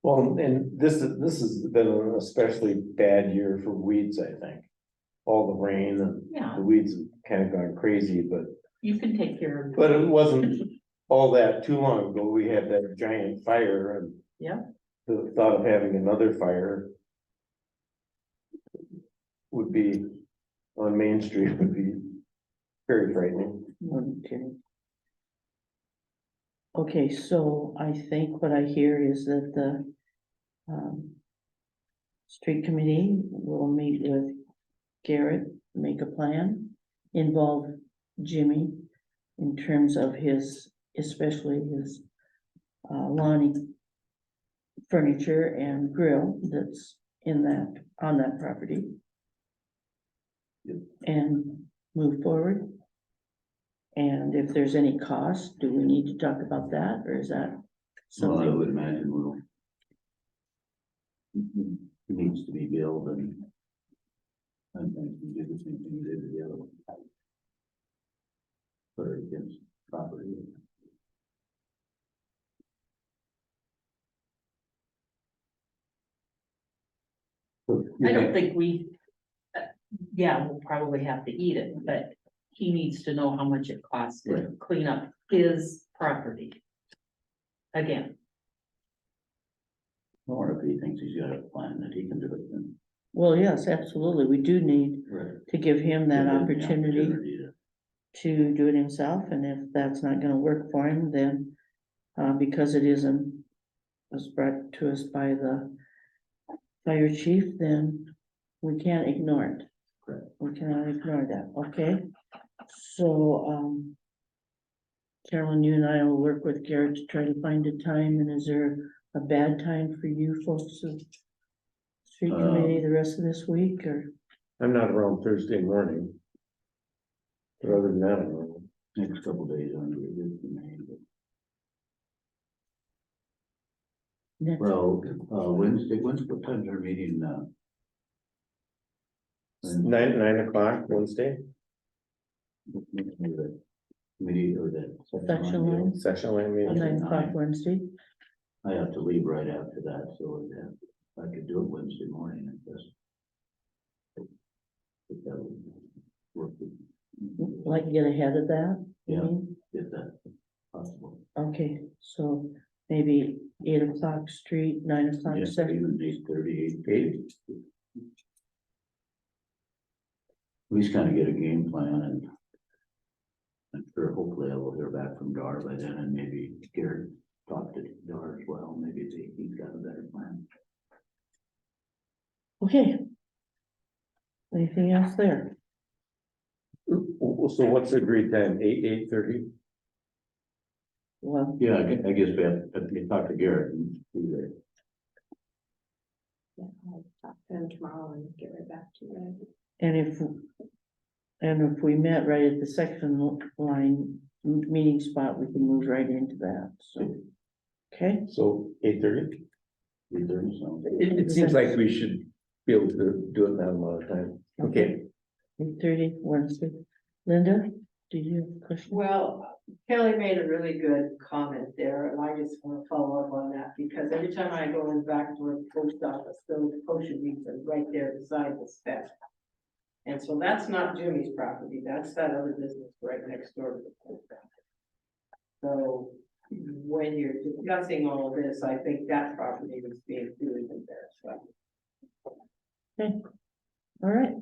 Well, and this has been an especially bad year for weeds, I think. All the rain and Yeah, the weeds have kind of gone crazy, but you can take care of. But it wasn't all that too long ago, we had that giant fire and. Yeah. The thought of having another fire. Would be, on Main Street would be very frightening. Okay, so I think what I hear is that the street committee will meet with Garrett, make a plan, involve Jimmy in terms of his, especially his lawn furniture and grill that's in that, on that property. And move forward. And if there's any cost, do we need to talk about that, or is that Well, I something? would imagine it needs to be billed and. I think we do the same thing we did with the other one. Put it against property. I don't think yeah, we'll probably have to eat it, but he needs to know how much it costs to Right. clean up his property. Again, Or if he thinks he's got a plan that he can do it, then. Well, yes, absolutely. We do need Right. to give him that Give him the opportunity to- to do it himself, and if that's not gonna work for him, then, because it isn't was brought to us by the fire chief, then we can't ignore it. Correct. We cannot ignore that, okay? So, Carolyn, you and I will work with Garrett to try to find a time, and is there a bad time for you folks of street committee the rest of this week, or? I'm not around Thursday morning. But other than that, I'm around. Next couple days on the review for me, but- Next, Well, when's what time's our meeting now? 9 o'clock Wednesday, Meeting or the. Section line. session line meeting. 9 o'clock Wednesday. I have to leave right after that, so I could do it Wednesday morning, I guess. If that would work, Like to get ahead of that? you Yeah. mean? if that's possible. Okay, so maybe 8 o'clock street, 9 o'clock Yeah, session. even 8:30. At least kind of get a game plan and. I'm sure hopefully I will hear back from Dar by then and maybe Garrett talk to Dar as well, maybe he's got a better plan. Okay. Anything else there? So what's the agreed time? 8:30? Well, Yeah, I guess we have to talk to Garrett and see that. Yeah, I'll talk to him tomorrow and get right back to you. and if we met right at the section line meeting spot, we can move right into that, so. Okay, So 8:30? 8:30 sounds. It seems like we should be able to do it in that amount of time. Okay. 8:30 Wednesday. Linda, do you have a question? Well, Kelly made a really good comment there, and I just want to follow up on that, because every time I go in back to the post office, the potion beads are right there beside the step. And so that's not Jimmy's property, that's that other business right next door to the post office. So when you're discussing all of this, I think that property was being included in there, so. All right.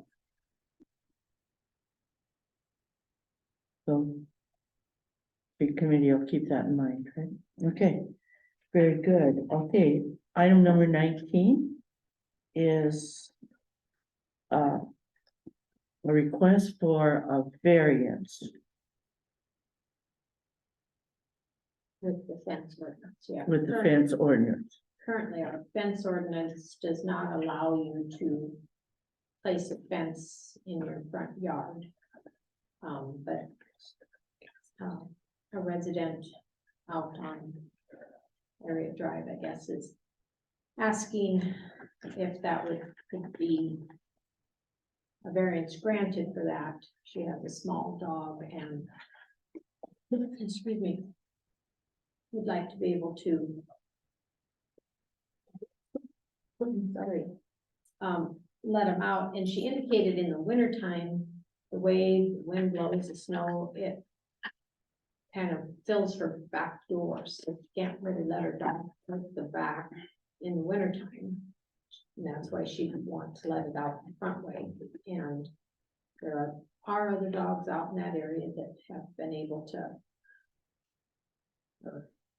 So. Big committee will keep that in mind, right? Okay, very good. Okay, item number 19 is a request for a variance. With the fence ordinance, yeah. With the fence ordinance. Currently, our fence ordinance does not allow you to place a fence in your front yard. But a resident out on Harriet Drive, I guess, is asking if that could be a variance granted for that. She has a small dog and, excuse me, would like to be able to let him out, and she indicated in the wintertime, the way the wind blows, the snow, it kind of fills her back door, so she can't really let her dog out the back in the wintertime. And that's why she would want to let it out the front way, and there are other dogs out in that area that have been able to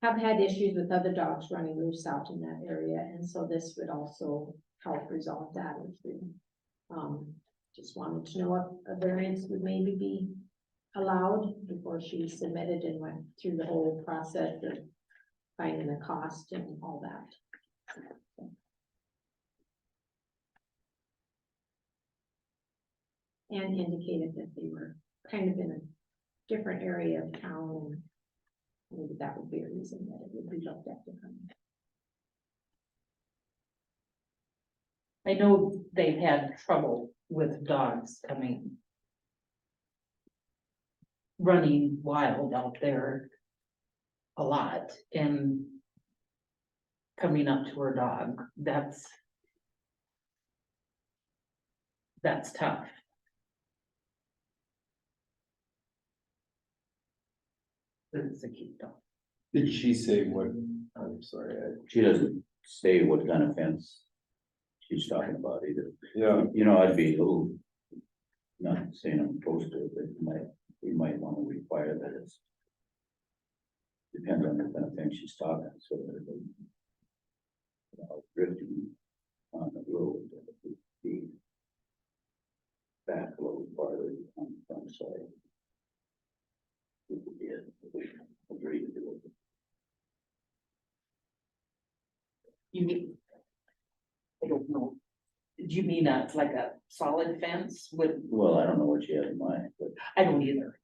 have had issues with other dogs running loose out in that area, and so this would also help resolve that issue. Just wanted to know what a variance would maybe be allowed before she submitted and went through the whole process of finding the cost and all that. And indicated that they were kind of in a different area of town, and maybe that would be a reason that it would be looked at differently. I know they've had trouble with dogs running wild out there a lot and coming up to her dog. That's tough. It's a cute dog. Did she say what, I'm sorry, She doesn't say what kind of fence she's talking about either. Yeah, You know, I'd be a little, not saying I'm opposed to it, but we might want to require that it's. Depends on the kind of thing she's talking, so that it. Drifting on the road, that it would be. Back a little farther on the front side. We could get, we agree to do it. You mean? I don't know. Do you mean like a solid fence would, Well, I don't know what she had in mind, but. I don't either.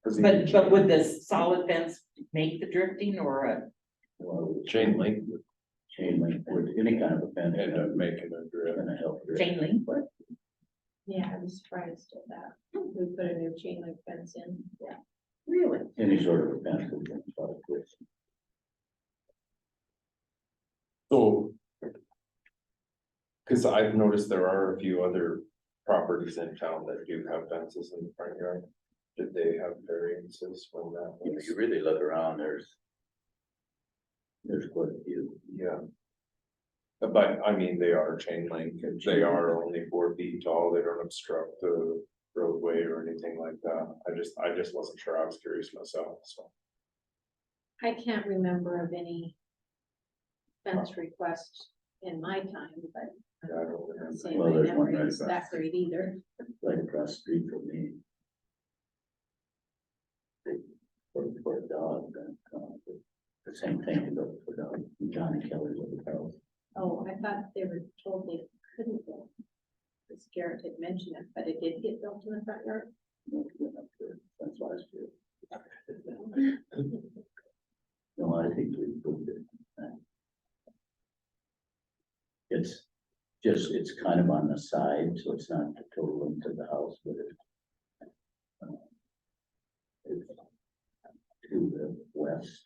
But would this solid fence make the drifting or a, Well, chain link chain link, would any kind of a fence. end up making a drift. Gonna help. chain link, what? Yeah, I was surprised at that. We put a new chain link fence in, yeah. Really? Any sort of a fence. Would be sort of good. So. Cause I've noticed there are a few other properties in town that do have fences in the front yard. Did they have variances when that You know, was? you really look around, there's quite a few. Yeah. But I mean, they are chain link and they are only 4 feet tall. They don't obstruct the roadway or anything like that. I just wasn't sure. I was curious myself, so. I can't remember of any fence requests in my time, but Yeah, I don't remember. saying Well, my there's one memory right is across that great either. Right across the street from me. For a dog, the same thing to go for dog, Johnny Kelly's little girl. Oh, I thought they were told they couldn't go. Because Garrett had mentioned it, but it did get built in the front yard. That's last year. No, I think we proved it. It's just, it's kind of on the side, so it's not the total length of the house, but it's to the west,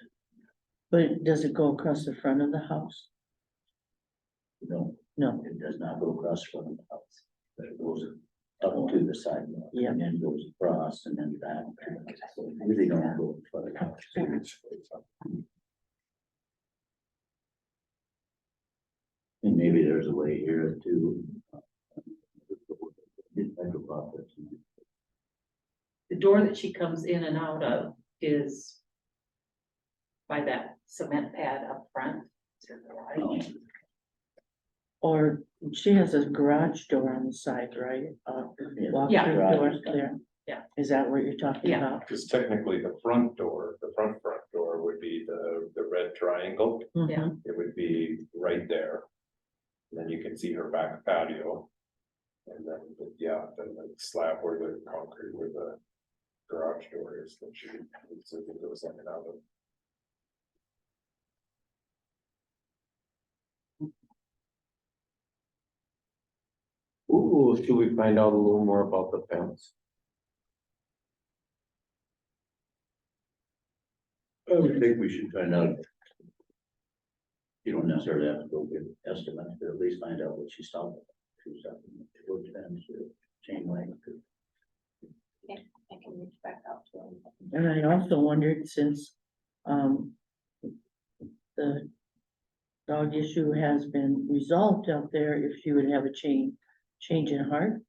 But does it go across the front of the house? no, No, it does not go across from the house, but it goes up to the sidewalk. Yeah. And then goes across and then back. So it really don't go in front of the house. And maybe there's a way here to. The door that she comes in and out of is by that cement pad up front. or she has a garage door on the side, right? Walk-through Yeah. door there. Yeah. Is that what you're talking Yeah. about? Cause technically the front door would be the red triangle. Yeah. Mhm. It would be right there. And then you can see her back patio. And then, yeah, then the slab where the concrete, where the garage door is, that she, so it goes in and out of. Ooh, should we find out a little more about the fence? I would think we should find out. You don't necessarily have to go get estimates, but at least find out what she's talking about. She's talking about wood fence or chain link. I can reach back out to them. And I also wondered since, the dog issue has been resolved out there, if she would have a change in heart.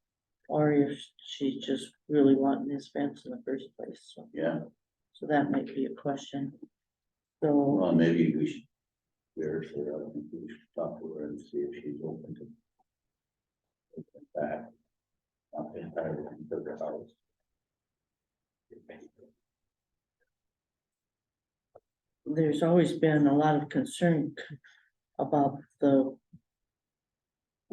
Or if she's just really wanting this fence in the first place, so, Yeah, so that might be a question. So, well, maybe we should. I think we should talk to her and see if she's open to. Back. Not the entire thing to the house. there's always been a lot of concern about the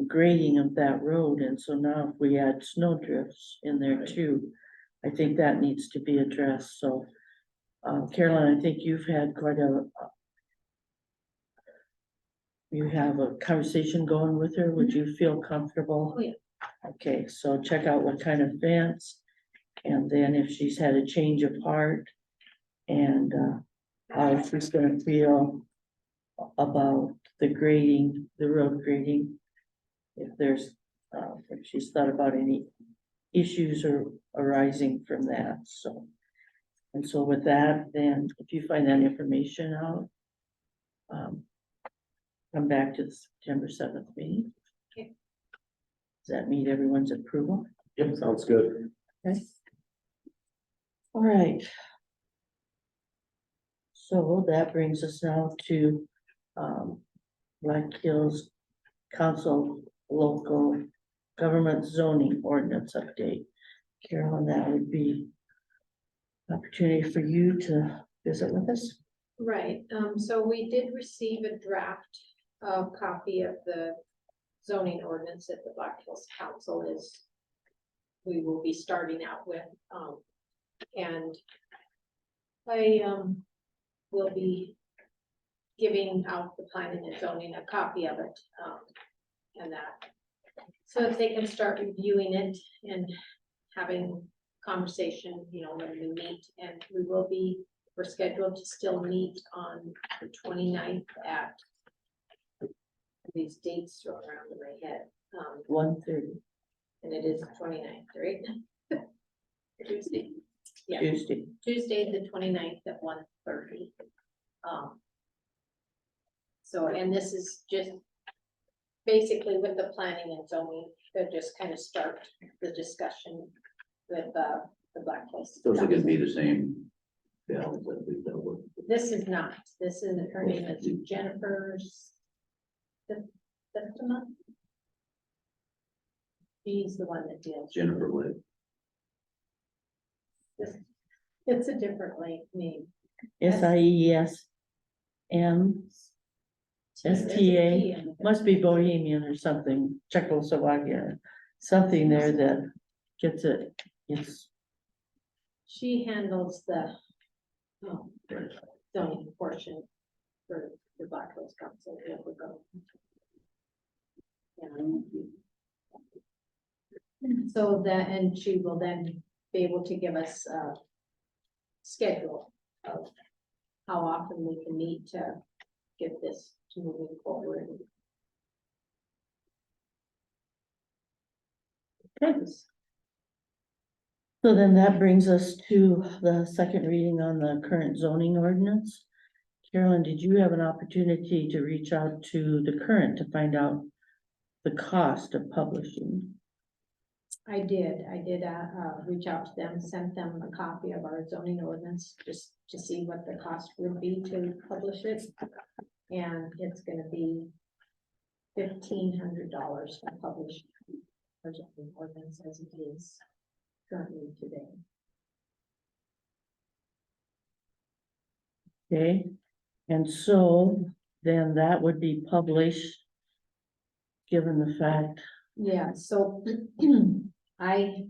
grading of that road, and so now if we add snow drifts in there too, I think that needs to be addressed, so. Caroline, I think you've had quite you have a conversation going with her, would you feel comfortable? Oh, yeah. Okay, so check out what kind of fence, and then if she's had a change of heart, and, how she's gonna feel about the grading, the road grading. If there's, if she's thought about any issues or arising from that, so. And so with that, then if you find that information out. come back to the September 7th meeting. Okay. Does that meet everyone's approval? Yep, sounds good. Okay. All right. So that brings us now to, Black Hills Council Local Government Zoning Ordinance Update. Carolyn, that would be opportunity for you to visit with us. Right, so we did receive a draft, copy of the zoning ordinance that the Black Hills Council is. We will be starting out with, and I, will be giving out the planning and zoning a copy of it, and that. So that they can start reviewing it and having conversation, you know, when we meet, and we will be, we're scheduled to still meet on the 29th at. These dates thrown around in my head, 1:30 and it is the 29th, right? Tuesday. Yeah, Tuesday. Tuesday, the 29th at 1:30. So, and this is just basically with the planning and zoning, to just kind of start the discussion with, the Black Hills. Those are gonna be the same. Gals that we dealt with. This is not, this is, her name is Jennifer's. Septima. She's the one that deals. Jennifer Wood. This, it's a different name. SIESM, There's a STA, T in it. must be Bohemian or something, Czechoslovakia, something there that gets it, it's, She handles the zoning portion for the Black Hills Council. Yeah, we'll go. So that, and she will then be able to give us a schedule of how often we can meet to get this to moving forward. okay. So then that brings us to the second reading on the current zoning ordinance. Carolyn, did you have an opportunity to reach out to the current to find out the cost of publishing? I did reach out to them, sent them a copy of our zoning ordinance, just to see what the cost would be to publish it. And it's gonna be $1,500 to publish our zoning ordinance as it is currently today. Okay, and so then that would be published, given the fact, Yeah, so I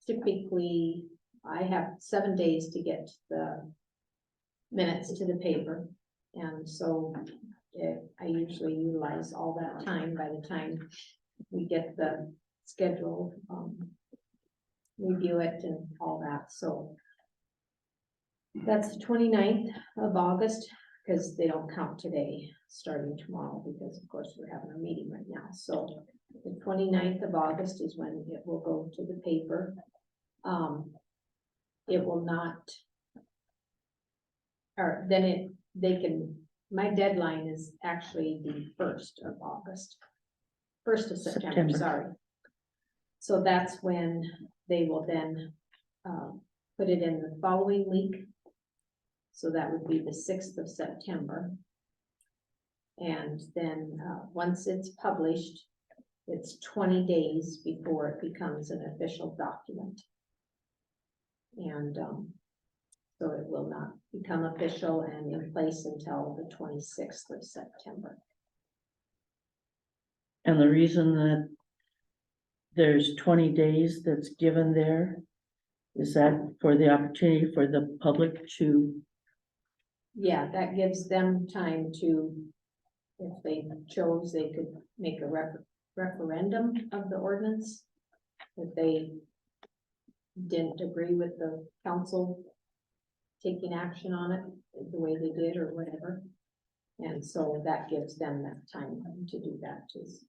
typically, I have 7 days to get the minutes to the paper. And so I usually utilize all that time by the time we get the schedule, review it and all that, so. That's the 29th of August, because they don't count today, starting tomorrow, because of course we're having a meeting right now, so. The 29th of August is when it will go to the paper. It will not. Or then they can, my deadline is actually the 1st of August. 1st of September, September. sorry. So that's when they will then, put it in the following week. So that would be the 6th of September. And then, once it's published, it's 20 days before it becomes an official document. And, so it will not become official and in place until the 26th of September. and the reason that there's 20 days that's given there, is that for the opportunity for the public to, Yeah, that gives them time to, if they chose, they could make a referendum of the ordinance. If they didn't agree with the council taking action on it the way they did or whatever. And so that gives them that time to do that, is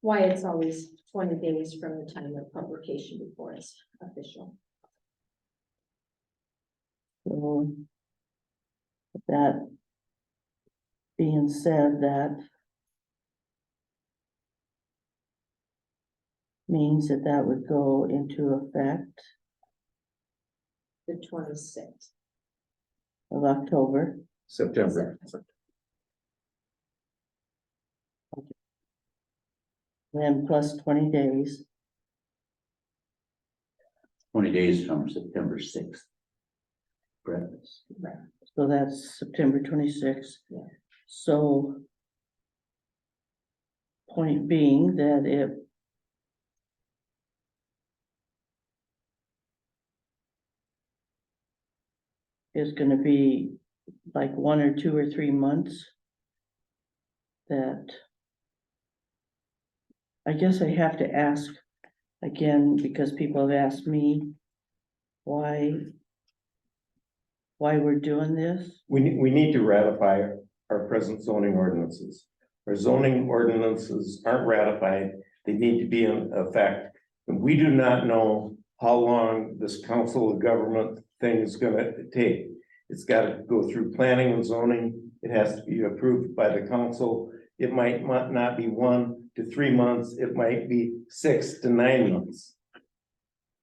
why it's always 20 days from the time of publication before it's official. so that being said, that means that that would go into effect The 26th. of October. September. Then plus 20 days. 20 days from September 6th. Correct. So that's September 26th. Yeah. So. Point being that if. Is gonna be like 1 or 2 or 3 months. That. I guess I have to ask again, because people have asked me. Why we're doing this. We need to ratify our present zoning ordinances. Our zoning ordinances aren't ratified, they need to be in effect. And we do not know how long this council of government thing is gonna take. It's gotta go through planning and zoning, it has to be approved by the council. It might not be 1 to 3 months, it might be 6 to 9 months.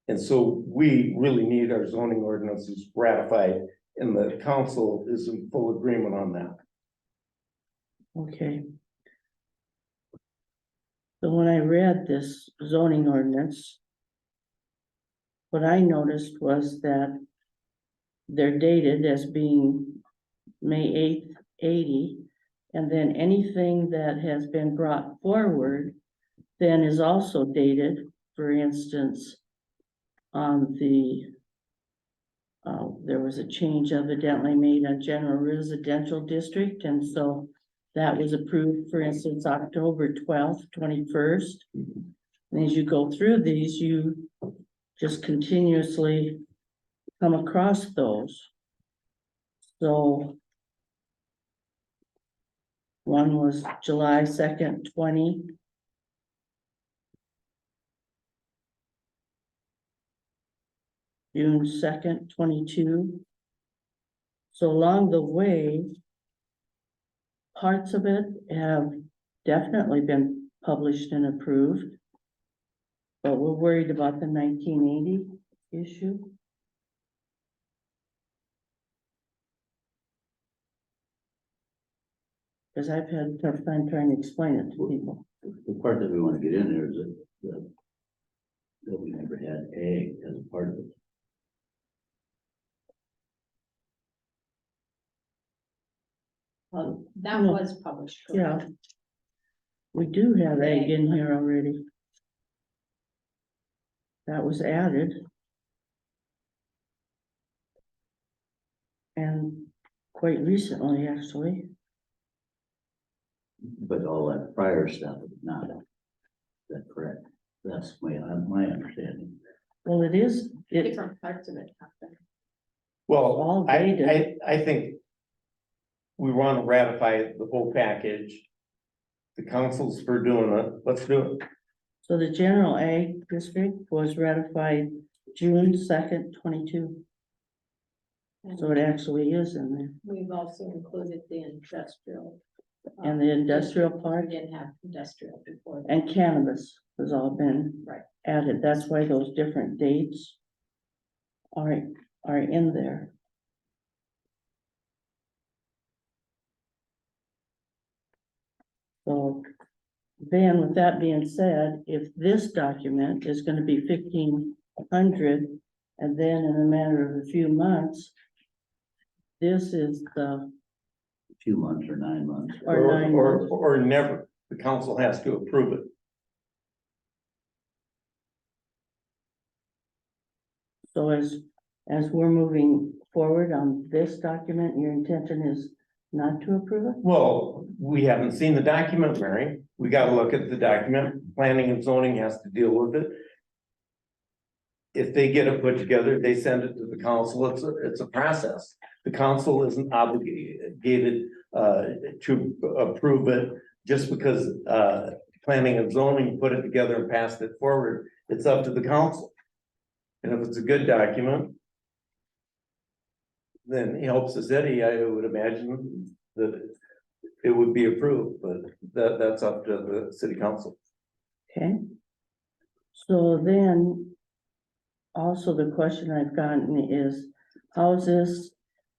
And so we really need our zoning ordinances ratified, and the council is in full agreement on that. Okay. So when I read this zoning ordinance. What I noticed was that. They're dated as being May 8th, 80. And then anything that has been brought forward. Then is also dated, for instance. On the. There was a change evidently made on general residential district, and so. That was approved, for instance, October 12th, 21st. And as you go through these, you just continuously come across those. So. One was July 2nd, 20. June 2nd, 22. So along the way. Parts of it have definitely been published and approved. But we're worried about the 1980 issue. Because I've had a tough time trying to explain it to people. The part that we want to get in there is that we never had ag as a part of it. Well, that No. was published. Yeah. correct? We do have egg in here already. That was added. And quite recently, actually. But all that prior stuff is not. Is that correct? That's my understanding. Well, it is, it, Different parts of it happen. Well, All dated. I think. We want to ratify the whole package. The council's for doing it, let's do it. So the general ag district was ratified June 2nd, 22. So it actually is in there. We've also included the industrial. And the industrial district. part? We didn't have industrial before. And cannabis has all been Right. added. That's why those different dates are in there. So then with that being said, if this document is gonna be 1,500, and then in a matter of a few months, this is the, A few months or 9 months. or 9 months. Or never, the council has to approve it. So as we're moving forward on this document, your intention is not to approve it? Well, we haven't seen the document, Mary. We gotta look at the document. Planning and zoning has to deal with it. If they get it put together, they send it to the council. It's a process. The council isn't obligated to approve it just because planning and zoning put it together and passed it forward. It's up to the council. And if it's a good document, then it helps the city. I would imagine that it would be approved, but that's up to the city council. Okay. So then, also the question I've gotten is, how's this?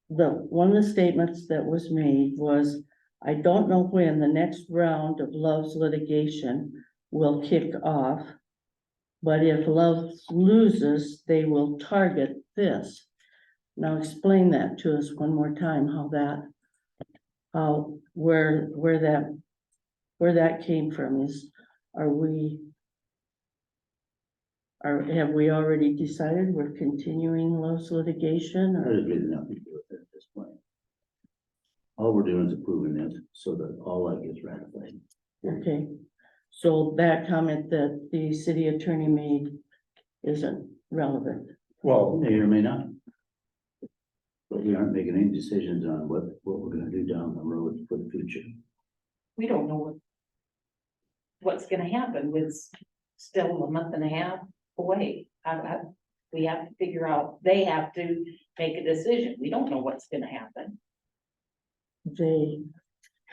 One of the statements that was made was, I don't know when the next round of Love's litigation will kick off. But if Love loses, they will target this. Now explain that to us one more time, how that, where that came from is, have we already decided we're continuing Love's litigation? or- There's really nothing to do with it at this point. All we're doing is approving it so that all that gets ratified. Okay, so that comment that the city attorney made isn't relevant. Well, May or may not. But we aren't making any decisions on what we're gonna do down the road for the future. We don't know what's gonna happen with still a month and a half away. We have to figure out, they have to make a decision. We don't know what's gonna happen. The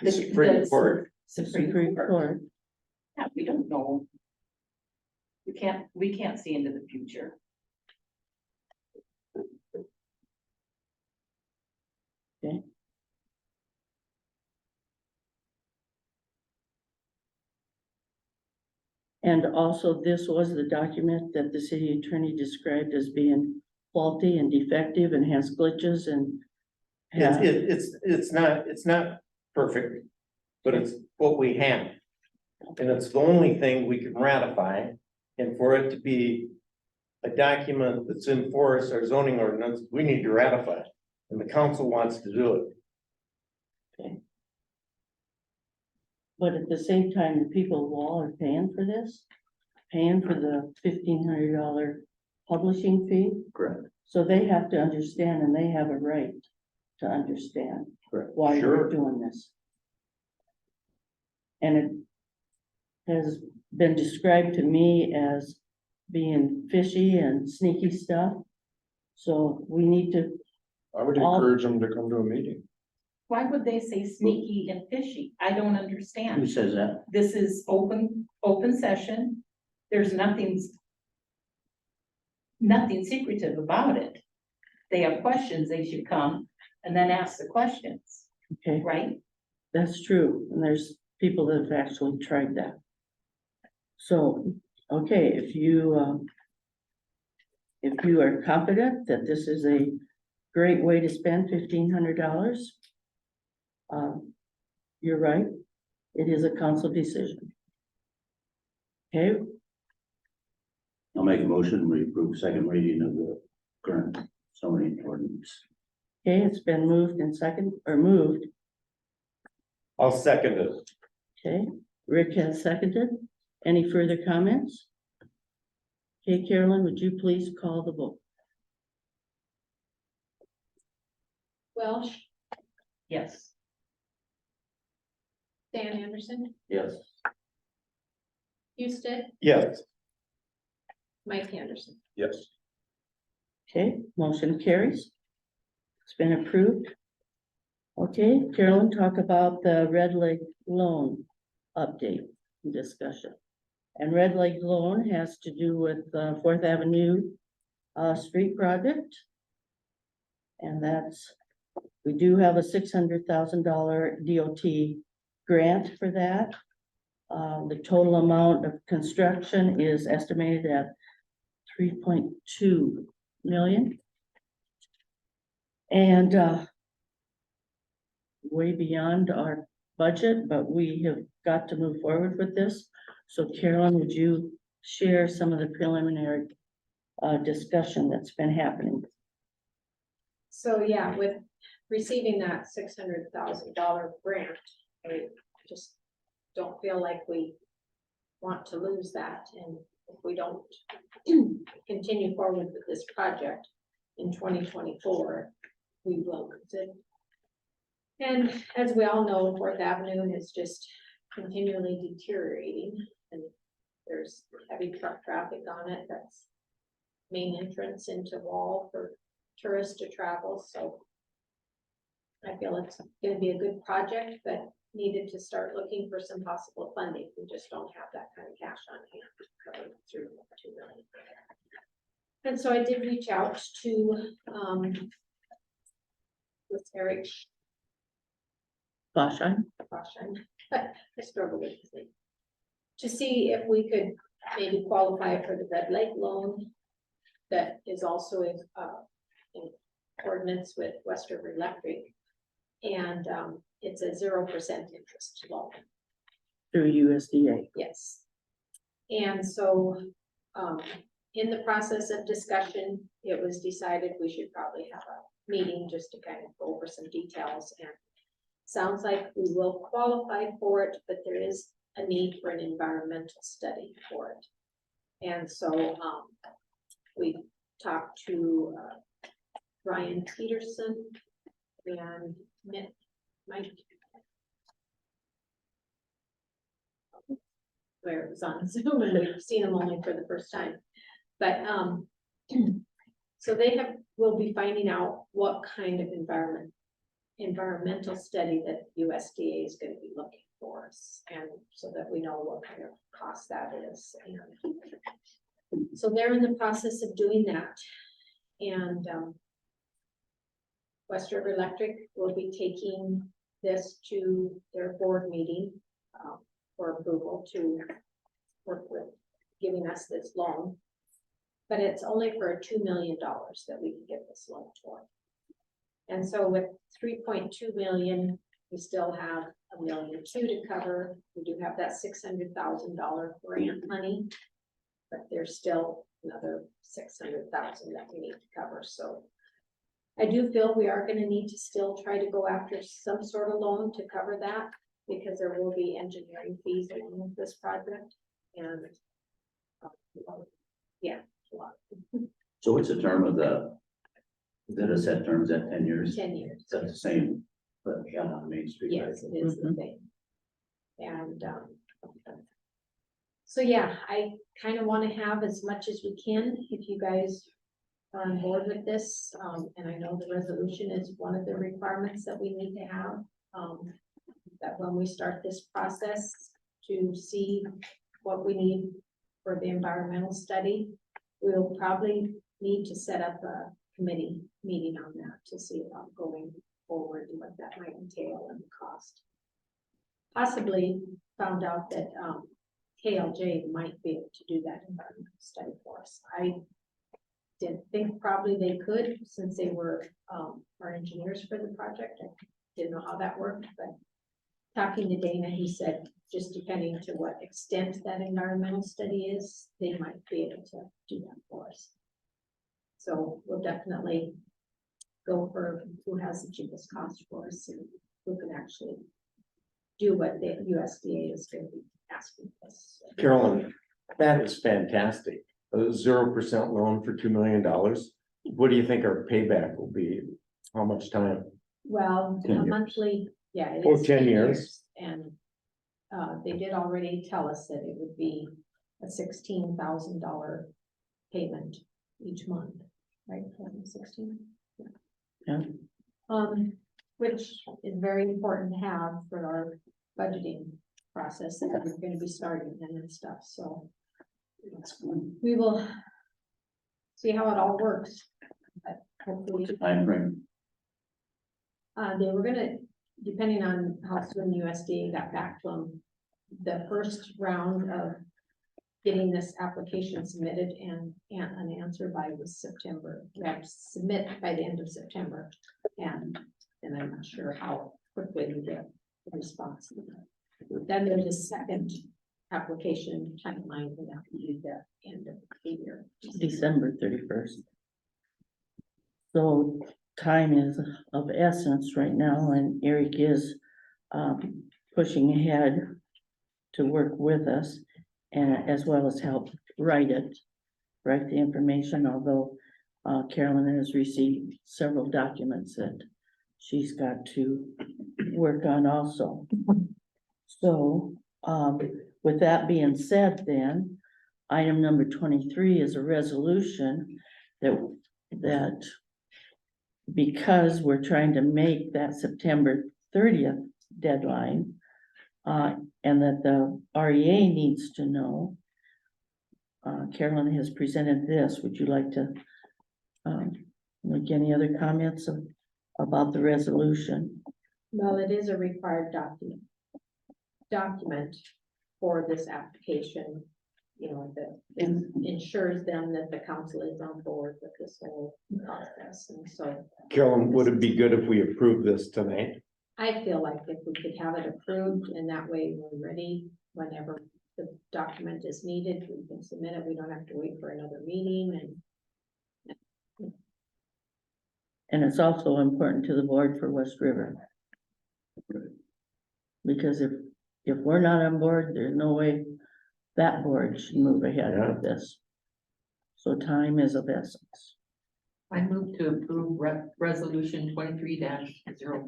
the Supreme Court, Supreme Court, Yeah, we don't know. We can't see into the future. and also this was the document that the city attorney described as being faulty and defective and has glitches and. it's not perfect, but it's what we have. And it's the only thing we can ratify, and for it to be a document that's in force, our zoning ordinance, we need to ratify, and the council wants to do it. But at the same time, the people of Wall are paying for this, paying for the $1,500 publishing fee. Correct. So they have to understand, and they have a right to understand Correct. why we're Sure. doing this. And it has been described to me as being fishy and sneaky stuff. So we need to, I would All- encourage them to come to a meeting. Why would they say sneaky and fishy? I don't Who understand. says that? This is open session. There's nothing secretive about it. They have questions, they should come and then ask the questions, okay, right? that's true, and there's people that have actually tried that. So, okay, if you are confident that this is a great way to spend $1,500, you're right, it is a council decision. Okay, I'll make a motion, we approve second reading of the current zoning ordinance. okay, it's been moved and moved, I'll second it. okay, Rick has seconded, any further comments? Okay, Carolyn, would you please call the vote? Welsh, Yes. Dan Anderson, Yes. Houston, Yes. Mike Anderson. Yes. Okay, motion carries. It's been approved. Okay, Carolyn, talk about the Red Lake loan update and discussion. And Red Lake loan has to do with Fourth Avenue street project. And that's, we do have a $600,000 DOT grant for that. The total amount of construction is estimated at 3.2 million. And way beyond our budget, but we have got to move forward with this. So Carolyn, would you share some of the preliminary discussion that's been happening? So yeah, with receiving that $600,000 grant, I just don't feel like we want to lose that. And if we don't continue forward with this project in 2024, we will lose it. And as we all know, Fourth Avenue is just continually deteriorating, and there's heavy truck traffic on it. That's main entrance into Wall for tourists to travel, so I feel it's gonna be a good project, but needed to start looking for some possible funding. We just don't have that kind of cash on hand to cover through 2 million. And so I did reach out to, with Eric Fashine, I struggle with his name. To see if we could maybe qualify for the Red Lake loan that is also in ordinance with West River Electric. And it's a 0% interest loan. through USDA. Yes. And so, in the process of discussion, it was decided we should probably have a meeting just to kind of go over some details, and sounds like we will qualify for it, but there is a need for an environmental study for it. And so, we talked to Brian Peterson and Mike. Where it was on Zoom, and we've seen them only for the first time. But, so will be finding out what kind of environmental study that USDA is gonna be looking for us, and so that we know what kind of cost that is. And so they're in the process of doing that. And, West River Electric will be taking this to their board meeting, for approval to work with giving us this loan. But it's only for $2 million that we can get this loan for. And so with 3.2 million, we still have $1.2 million to cover. We do have that $600,000 grant money, but there's still another $600,000 that we need to cover. So I do feel we are gonna need to still try to go after some sort of loan to cover that, because there will be engineering fees along with this project, and yeah, a lot. So what's the term of is that a set term, is that 10 years? 10 years. That's the same, but on Main Street. right? Yes, it is the thing. And, so yeah, I kind of want to have as much as we can, if you guys are on board with this. And I know the resolution is one of the requirements that we need to have. That when we start this process to see what we need for the environmental study, we'll probably need to set up a committee meeting on that to see about going forward and what that might entail and the cost. Possibly found out that KLJ might be able to do that environmental study for us. I didn't think probably they could, since they were our engineers for the project. I didn't know how that worked, but talking to Dana, he said, just depending to what extent that environmental study is, they might be able to do that for us. So we'll definitely go for who has the cheapest cost for us, and who can actually do what the USDA is going to be asking us. Carolyn, that is fantastic. A 0% loan for $2 million. What do you think our payback will be? How much time? Well, 10 a years. monthly, yeah. it Oh, is 10 years. And they did already tell us that it would be a $16,000 payment each month, right? 16. Yeah. Which is very important to have for our budgeting process that we're going to be starting and stuff. So we will see how it all works. But hopefully, What's the time frame? they were gonna, depending on how soon USDA got back to them, the first round of getting this application submitted and an answer by was September. We have to submit by the end of September, and I'm not sure how quickly we get the response. Then there's a second application timeline, and that will be the end of the year. December 31st. So time is of essence right now, and Eric is pushing ahead to work with us, and as well as help write the information, although Carolyn has received several documents that she's got to work on also. So with that being said, then item number 23 is a resolution that because we're trying to make that September 30th deadline, and that the REA needs to know. Carolyn has presented this. Would you like to, make any other comments about the resolution? Well, it is a required document for this application. You know, that ensures them that the council is on board with this whole process, and so. Carolyn, would it be good if we approve this tonight? I feel like if we could have it approved, and that way we're ready whenever the document is needed, we can submit it, we don't have to wait for another meeting, and And it's also important to the board for West River. Because if we're not on board, there's no way that board should move ahead with this. So time is of essence. I move to approve resolution 23-05.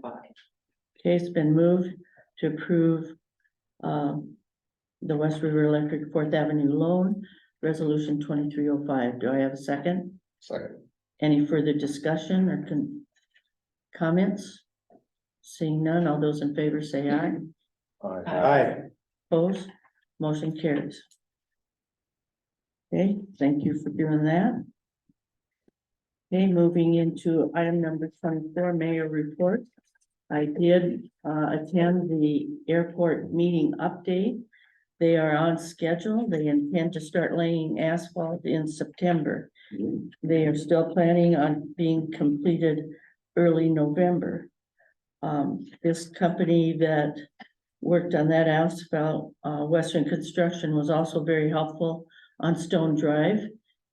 Okay, it's been moved to approve the West River Electric Fourth Avenue loan, resolution 2305. Do I have a second? Second. Any further discussion or comments? Seeing none, all those in favor say aye. Aye. Opposed, motion carries. Okay, thank you for doing that. Okay, moving into item number 24, mayor report. I did attend the airport meeting update. They are on schedule. They intend to start laying asphalt in September. They are still planning on being completed early November. This company that worked on that asphalt, Western Construction, was also very helpful on Stone Drive.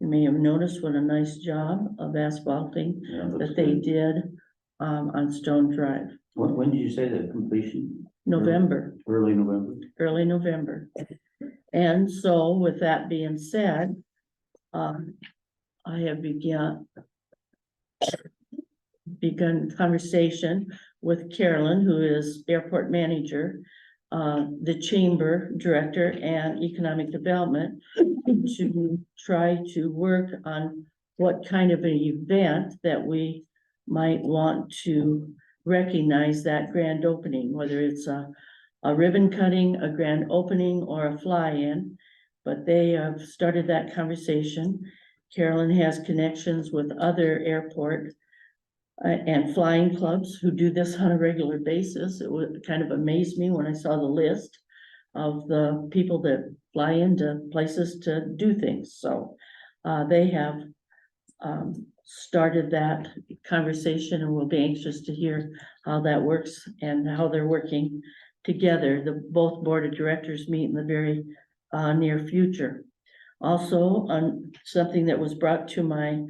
You may have noticed what a nice job of asphalting that they did on Stone Drive. When did you say the completion? November, Early November? early November. And so with that being said, I have begun conversation with Carolyn, who is airport manager, the chamber director and economic development, to try to work on what kind of an event that we might want to recognize that grand opening, whether it's a ribbon cutting, a grand opening, or a fly-in. But they have started that conversation. Carolyn has connections with other airport and flying clubs who do this on a regular basis. It would kind of amaze me when I saw the list of the people that fly into places to do things. So they have started that conversation, and we'll be anxious to hear how that works and how they're working together. Both board of directors meet in the very near future. Also, on something that was brought to my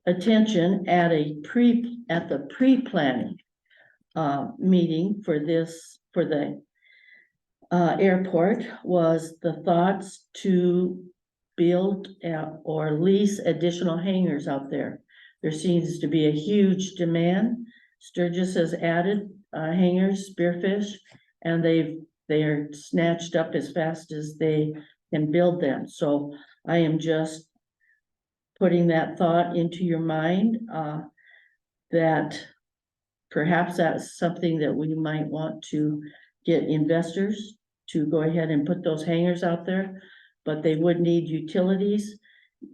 attention at the pre-planning meeting for the airport, was the thoughts to build or lease additional hangars out there. There seems to be a huge demand. Sturgis has added hangars, Spearfish, and they are snatched up as fast as they can build them. So I am just putting that thought into your mind, that perhaps that's something that we might want to get investors to go ahead and put those hangars out there. But they would need utilities,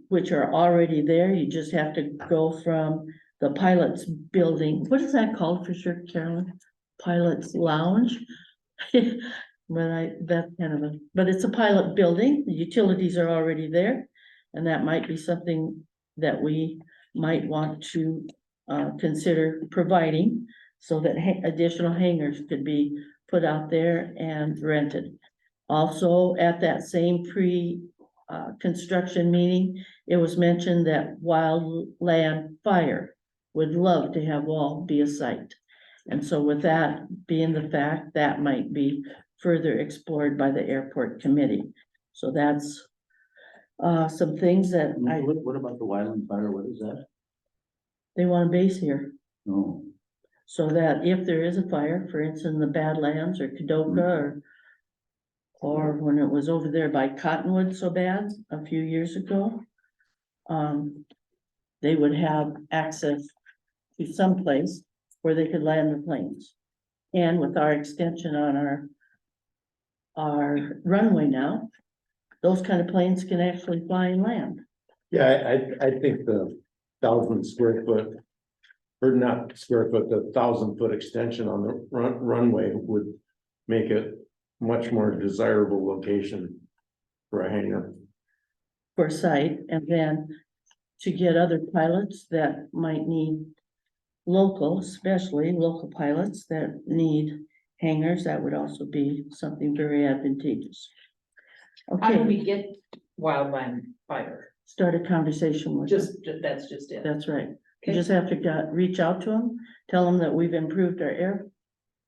which are already there. You just have to go from the pilot's building. What is that called for sure, Carolyn? Pilot's Lounge? But it's a pilot building. The utilities are already there. And that might be something that we might want to consider providing, so that additional hangars could be put out there and rented. Also, at that same construction meeting, it was mentioned that Wildland Fire would love to have Wall be a site. And so with that being the fact, that might be further explored by the airport committee. So that's some things that What about the Wildland Fire? What is that? they want a base here. No. So that if there is a fire, for instance, in the Badlands or Kadoka, or when it was over there by Cottonwood so bad a few years ago, they would have access to some place where they could land the planes. And with our extension on our our runway now, those kind of planes can actually fly and land. Yeah, I think the 1,000 square foot. Or not square foot, the 1,000 foot extension on the runway would make it much more desirable location for a hangar. For site, and then to get other pilots that might need local, especially local pilots that need hangars, that would also be something very advantageous. How do Okay, we get wildland fire? start a conversation with them. That's just it. That's right. You Okay. just have to reach out to them, tell them that we've improved our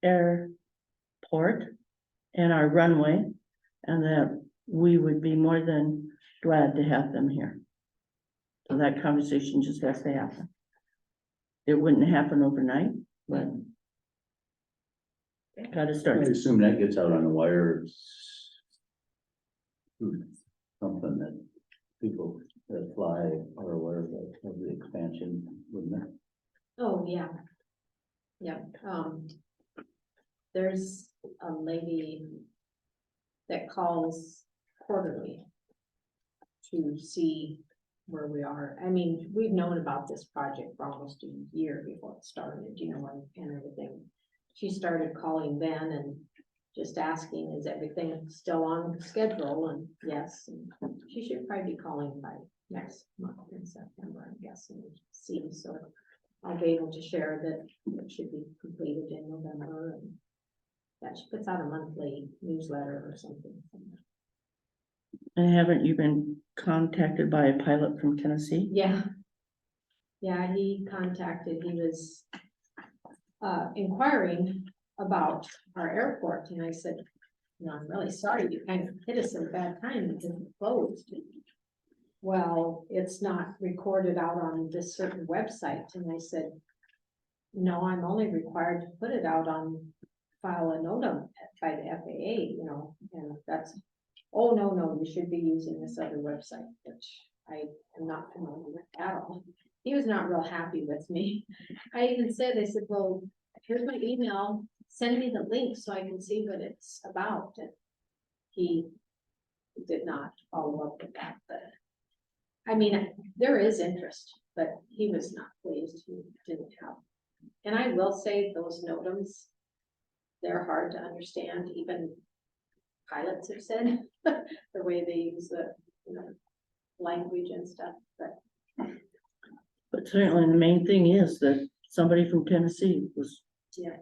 airport and our runway, and that we would be more than glad to have them here. So that conversation just has to happen. It wouldn't happen overnight, but gotta I start. assume that gets out on the wire. Something that people that fly are aware of the expansion, wouldn't it? Oh, yeah. Yeah, there's a lady that calls quarterly to see where we are. I mean, we've known about this project for almost a year before it started, you know, and everything. She started calling then and just asking, is everything still on schedule? And yes, and she should probably be calling by next month in September, I'm guessing, see, so I'll be able to share that it should be completed in November, and that she puts out a monthly newsletter or something. And haven't you been contacted by a pilot from Tennessee? Yeah. Yeah, he was inquiring about our airport, and I said, no, I'm really sorry, you kind of hit us at a bad time because it closed. Well, it's not recorded out on this certain website, and I said, no, I'm only required to put it out on, file a NOTAM by the FAA, you know, and that's, oh, no, you should be using this other website, which I am not familiar with at all. He was not real happy with me. I even said, I said, well, here's my email, send me the link so I can see what it's about, and he did not follow up with that, but I mean, there is interest, but he was not pleased, he didn't have. And I will say those NOTAMs, they're hard to understand, even pilots have said, the way they use the, you know, language and stuff, But certainly the main thing is that somebody from Tennessee was Yeah.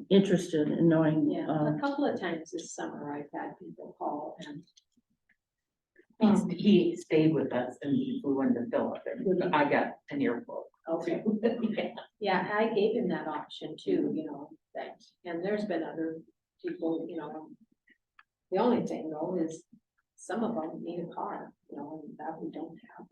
Interested in knowing, yeah, a couple of times this summer I've had people call and. He stayed with us and we went to Philadelphia. I got an earful. Okay. Yeah. Yeah, I gave him that option too, you know, that, and there's been other people, you know. The only thing though is some of them need a car, you know, and that we don't have.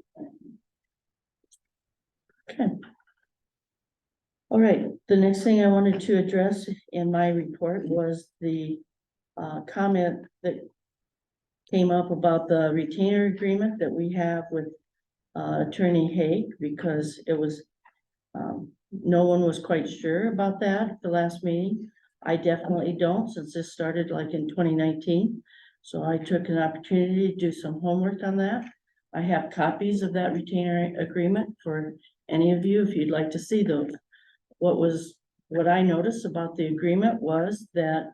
all right, the next thing I wanted to address in my report was the comment that came up about the retainer agreement that we have with Attorney Haig, because it was no one was quite sure about that at the last meeting. I definitely don't, since this started like in 2019. So I took an opportunity to do some homework on that. I have copies of that retainer agreement for any of you if you'd like to see those. What I noticed about the agreement was that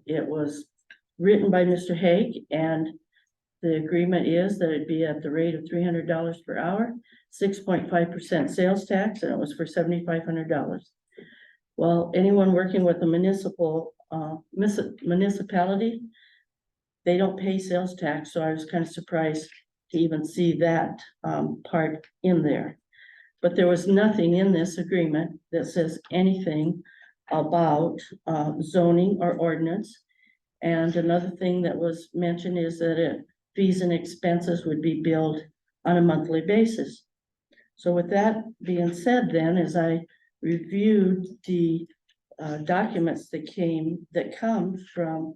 it was written by Mr. Haig, and the agreement is that it'd be at the rate of $300 per hour, 6.5% sales tax, and it was for $7,500. Well, anyone working with a municipality, they don't pay sales tax, so I was kind of surprised to even see that part in there. But there was nothing in this agreement that says anything about zoning or ordinance. And another thing that was mentioned is that fees and expenses would be billed on a monthly basis. So with that being said, then, as I reviewed the documents that come from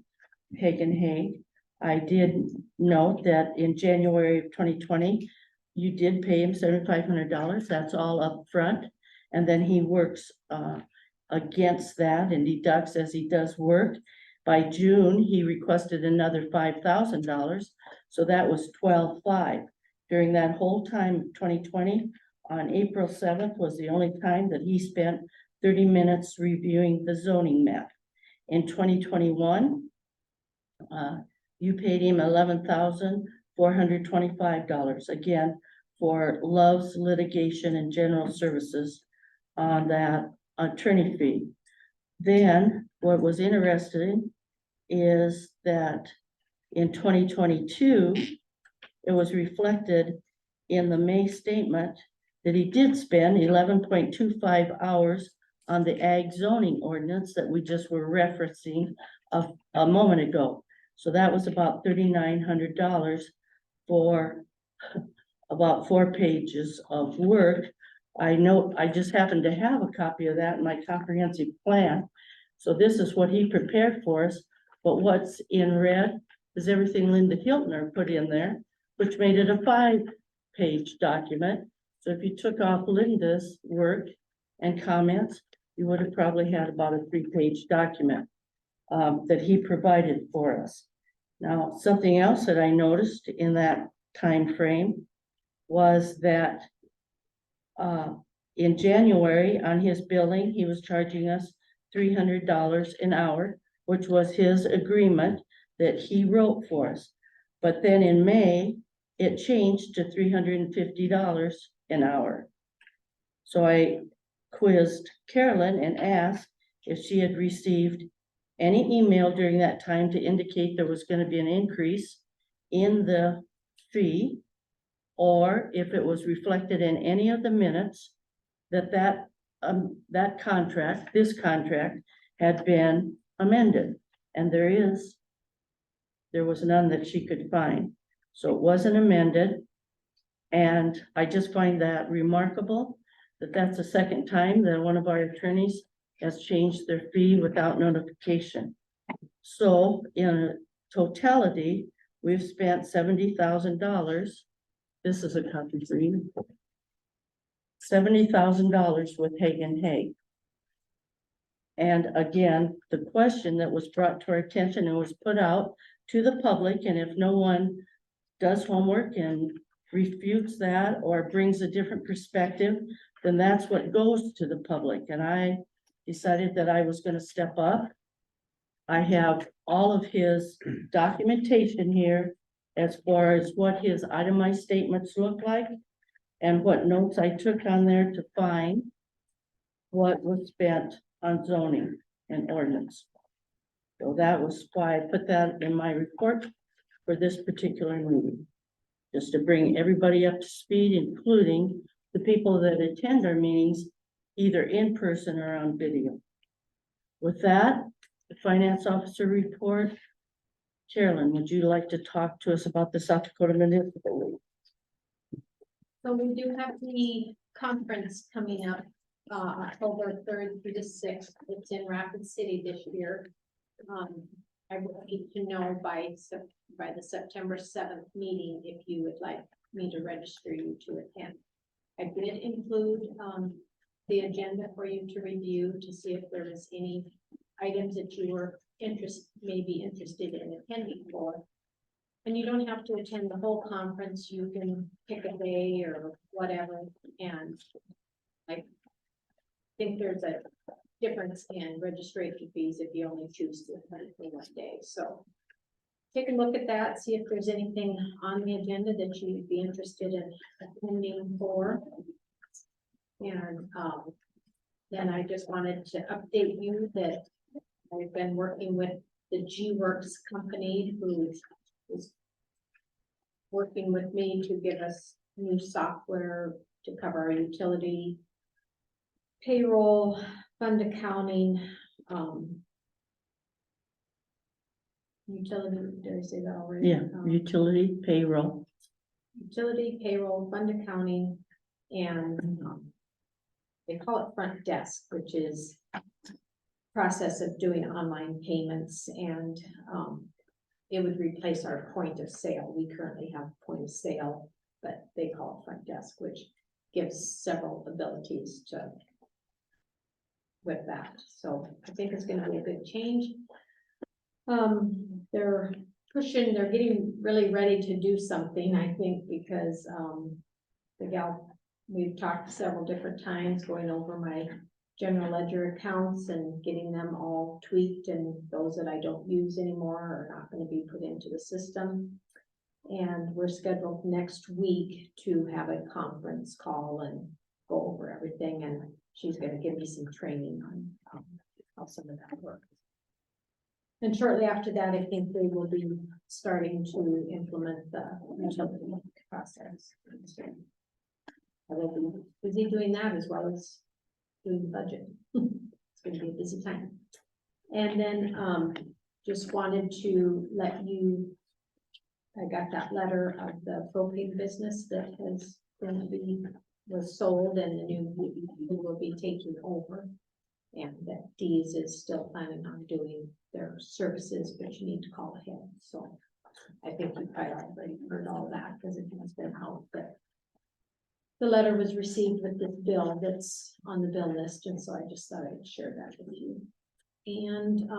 Haig and Haig, I did note that in January of 2020, you did pay him $7,500. That's all up front, and then he works against that and deducts as he does work. By June, he requested another $5,000, so that was 12,500. During that whole time, 2020, on April 7th was the only time that he spent 30 minutes reviewing the zoning map. In 2021, you paid him $11,425, again, for Love's litigation and general services on that attorney fee. Then, what was interesting is that in 2022, it was reflected in the May statement that he did spend 11.25 hours on the ag zoning ordinance that we just were referencing a moment ago. So that was about $3,900 for about 4 pages of work. I know, I just happen to have a copy of that in my comprehensive plan. So this is what he prepared for us, but what's in red is everything Linda Hiltner put in there, which made it a 5-page document. So if you took off Linda's work and comments, you would have probably had about a 3-page document that he provided for us. Now, something else that I noticed in that time frame was that in January on his billing, he was charging us $300 an hour, which was his agreement that he wrote for us. But then in May, it changed to $350 an hour. So I quizzed Carolyn and asked if she had received any email during that time to indicate there was going to be an increase in the fee, or if it was reflected in any of the minutes that contract, this contract had been amended. And there was none that she could find. So it wasn't amended. And I just find that remarkable that that's the second time that one of our attorneys has changed their fee without notification. So in totality, we've spent $70,000. This is a copy for you. $70,000 with Hagen Hay. And again, the question that was brought to our attention and was put out to the public, and if no one does homework and refutes that or brings a different perspective, then that's what goes to the public. And I decided that I was going to step up. I have all of his documentation here as far as what his itemized statements look like and what notes I took on there to find what was spent on zoning and ordinance. So that was why I put that in my report for this particular meeting, just to bring everybody up to speed, including the people that attend our meetings, either in person or on video. With that, the finance officer report. Carolyn, would you like to talk to us about the South Dakota Municipal League? So we do have the conference coming up, October 3rd through the 6th. It's in Rapid City this year. I would need to know by the September 7th meeting if you would like me to register you to attend. I did include the agenda for you to review to see if there was any items that you were maybe interested in attending for. And you don't have to attend the whole conference. You can pick a day or whatever. And I think there's a difference in registration fees if you only choose to attend for one day. So take a look at that, see if there's anything on the agenda that you'd be interested in attending for. And then I just wanted to update you that I've been working with the G-Works company who is working with me to give us new software to cover our utility, payroll, fund accounting, utility, did I say that already? Yeah, utility, payroll. Utility, payroll, fund accounting, and they call it front desk, which is process of doing online payments, and it would replace our point of sale. We currently have point of sale, but they call it front desk, which gives several abilities to with that. So I think it's going to be a good change. They're pushing, they're getting really ready to do something, I think, because, the gal, we've talked several different times, going over my general ledger accounts and getting them all tweaked, and those that I don't use anymore are not gonna be put into the system. And we're scheduled next week to have a conference call and go over everything, and she's gonna give me some training on, how some of that works. And shortly after that, I think they will be starting to implement the utility process. I will be busy doing that as well as doing the budget. It's gonna be a busy time. And then, just wanted to let you, I got that letter of the propane business that has going to be, was sold, and the new who will be taking over. And that Dee's is still planning on doing their services, but you need to call ahead, so. I think you probably already heard all that, because it has been out, but. The letter was received with this bill that's on the bill list, and so I just thought I'd share that with you. And,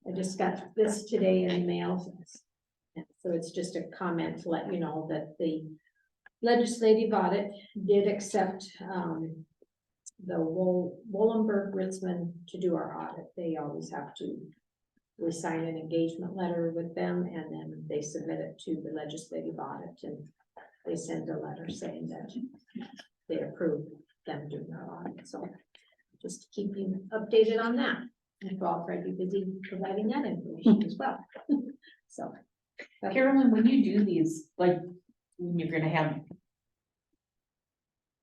I just got this today in the mail. So it's just a comment to let you know that the legislative audit did accept, the Wollenberg Ritzman to do our audit. They always have to, we sign an engagement letter with them, and then they submit it to the legislative audit, and they send a letter saying that they approve them doing our audit. So just to keep you updated on that. And I'll probably be busy providing that information as well. So. Carolyn, when you do these, like, when you're gonna have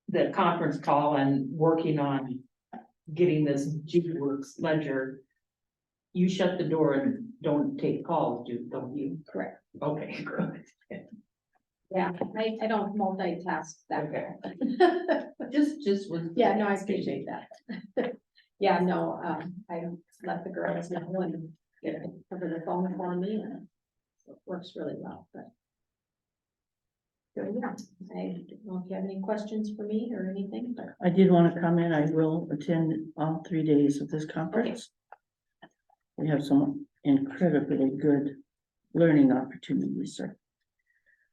the conference call and working on getting this G-Works ledger, you shut the door and don't take calls, don't you? Correct. Okay, good. Yeah, I don't multitask that Okay. well. Just was. Yeah, no, I appreciate that. Yeah, no, I let the girls know and get it over the phone for me, and so it works really well, but. So, yeah, I don't know if you have any questions for me or anything, but. I did want to comment, I will attend all 3 days of this conference. We have some incredibly good learning opportunities, sir.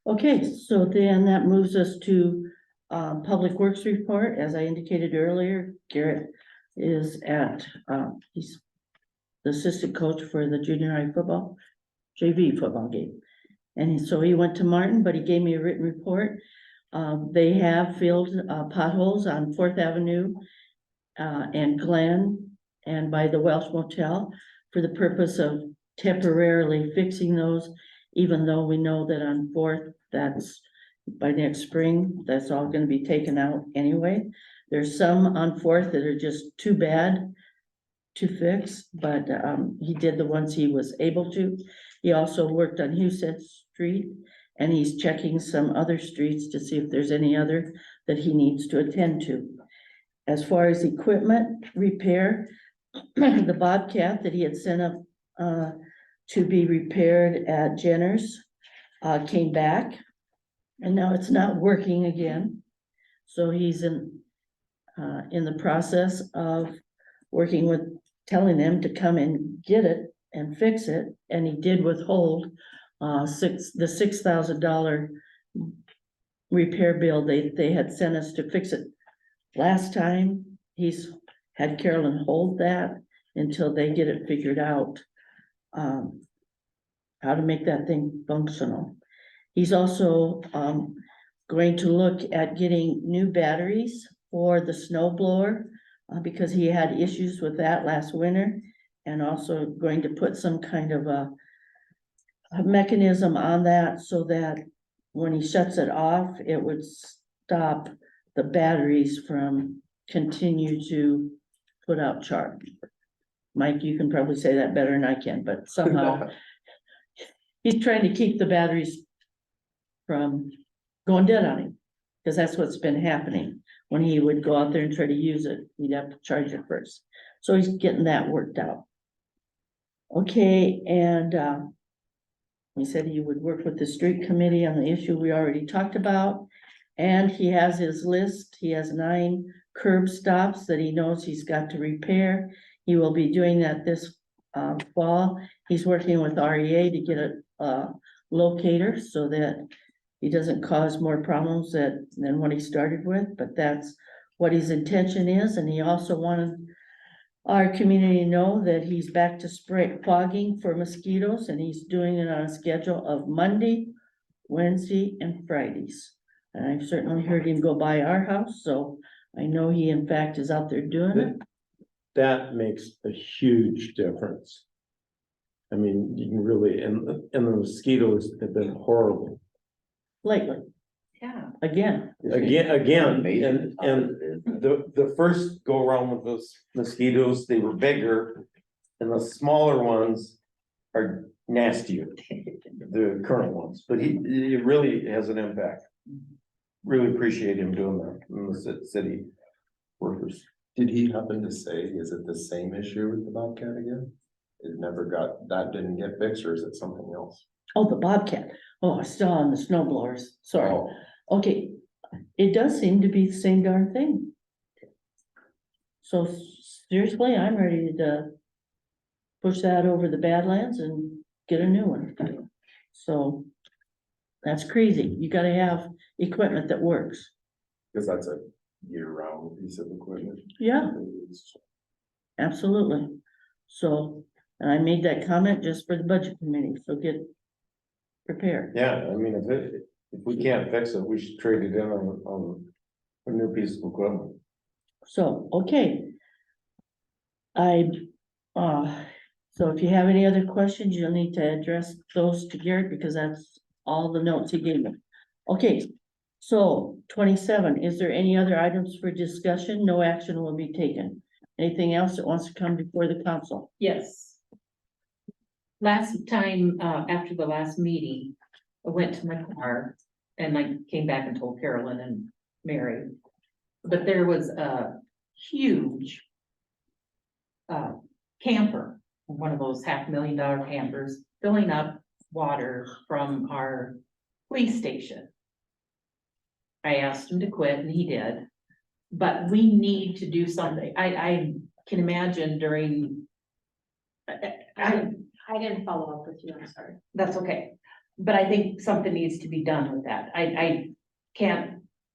Okay, so then that moves us to Public Works report. As I indicated earlier, Garrett is at, he's the assistant coach for the junior high football, JV football game. And so he went to Martin, but he gave me a written report. They have filled potholes on 4th Avenue and Glen and by the Welsh Motel for the purpose of temporarily fixing those, even though we know that on 4th, that's by next spring, that's all gonna be taken out anyway. There's some on 4th that are just too bad to fix, but he did the ones he was able to. He also worked on Hewsett Street, and he's checking some other streets to see if there's any other that he needs to attend to. As far as equipment repair, the Bobcat that he had sent up to be repaired at Jenner's came back, and now it's not working again. So he's in the process of working with, telling them to come and get it and fix it, and he did withhold the $6,000 repair bill they had sent us to fix it last time. He's had Carolyn hold that until they get it figured out, how to make that thing functional. He's also going to look at getting new batteries for the snow blower because he had issues with that last winter, and also going to put some kind of a mechanism on that so that when he shuts it off, it would stop the batteries from continue to put out charge. Mike, you can probably say that better than I can, but somehow he's trying to keep the batteries from going dead on him, because that's what's been happening. When he would go out there and try to use it, he'd have to charge it first. So he's getting that worked out. Okay, and he said he would work with the street committee on the issue we already talked about. And he has his list. He has 9 curb stops that he knows he's got to repair. He will be doing that this fall. He's working with REA to get a locator so that he doesn't cause more problems than what he started with, but that's what his intention is, and he also wanted our community to know that he's back to spray fogging for mosquitoes, and he's doing it on a schedule of Monday, Wednesday, and Fridays. And I've certainly heard him go by our house, so I know he in fact is out there doing it. That makes a huge difference. I mean, you can really, and the mosquitoes have been horrible. Lately, Yeah. again, Again, and the first go around with those mosquitoes, they were bigger. And the smaller ones are nastier, the current ones, but it really has an impact. Really appreciate him doing that, in the city workers. Did he happen to say, is it the same issue with the Bobcat again? That didn't get fixed, or is it something else? oh, the Bobcat, oh, still on the snow blowers, sorry. Oh, Okay, it does seem to be the same darn thing. So seriously, I'm ready to push that over the Badlands and get a new one. So that's crazy. You gotta have equipment that works. because that's a year-round piece of equipment. Yeah, absolutely. So, and I made that comment just for the budget committee, so get prepared. Yeah, I mean, if we can't fix it, we should trade it in on a new piece of equipment. So, okay. So if you have any other questions, you'll need to address those to Garrett, because that's all the notes he gave me. Okay, so 27, is there any other items for discussion? No action will be taken. Anything else that wants to come before the council? Yes. Last time, after the last meeting, I went to my car and I came back and told Carolyn and Mary. But there was a huge camper, one of those $500,000 campers, filling up water from our police station. I asked him to quit and he did, but we need to do something. I can imagine during. I didn't follow up with you, I'm sorry. That's okay, but I think something needs to be done with that. I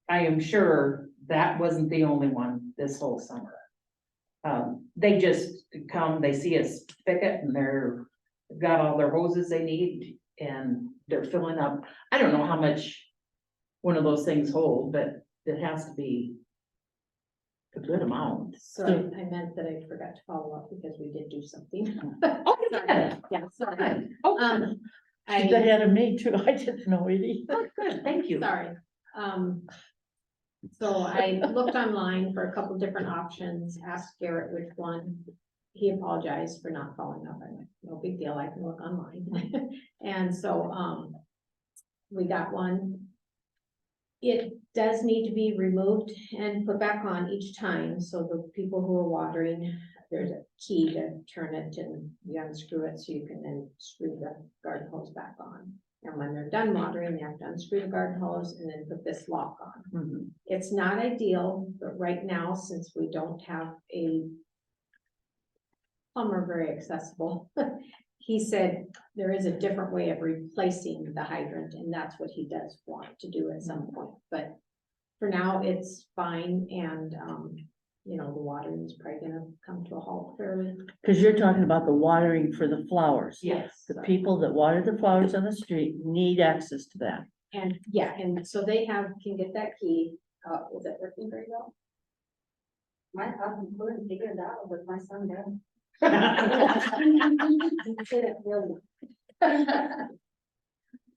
am sure that wasn't the only one this whole summer. They just come, they see a spigot and they've got all their hoses they need and they're filling up. I don't know how much one of those things hold, but it has to be a good amount. So I meant that I forgot to follow up because we did do something. Oh, you did? Yeah, sorry. Good. Oh, good. She's ahead of me too. I didn't know it. Oh, good, thank you. Sorry. So I looked online for a couple different options, asked Garrett which one. He apologized for not following up. I'm like, no big deal, I can look online. And so, we got one. It does need to be removed and put back on each time, so the people who are watering, there's a key to turn it and you unscrew it so you can then screw the garden hose back on. And when they're done watering, they have to unscrew the garden hose and then put this lock on. Mhm. It's not ideal, but right now, since we don't have a plumber very accessible, he said there is a different way of replacing the hydrant, and that's what he does want to do at some point. But for now, it's fine, and you know, the watering is probably gonna come to a halt fairly. Because you're talking about the watering for the flowers. Yes. The people that water the flowers on the street need access to that. And yeah, and so they can get that key. Is it working very well? My husband couldn't figure it out, but my son did.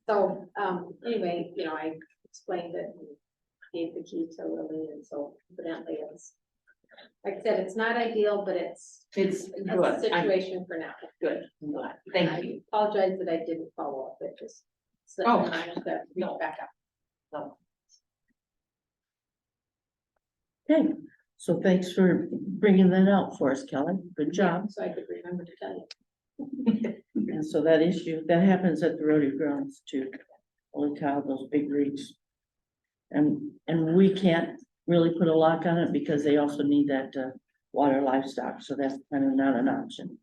So, anyway, you know, I explained it and gave the key to Lily, and so evidently it's, like I said, it's not ideal, but it's It's a good. I'm situation for now. good. I'm glad. Thank I you. apologize that I didn't follow up, it just slipped Oh. my mind to reach back up. So, Okay, so thanks for bringing that out for us, Kelly. Good job. So I could remember to tell you. And so that issue, that happens at the rodeo grounds too. Holy cow, those big rigs. And we can't really put a lock on it because they also need that water livestock, so that's kind of not an option.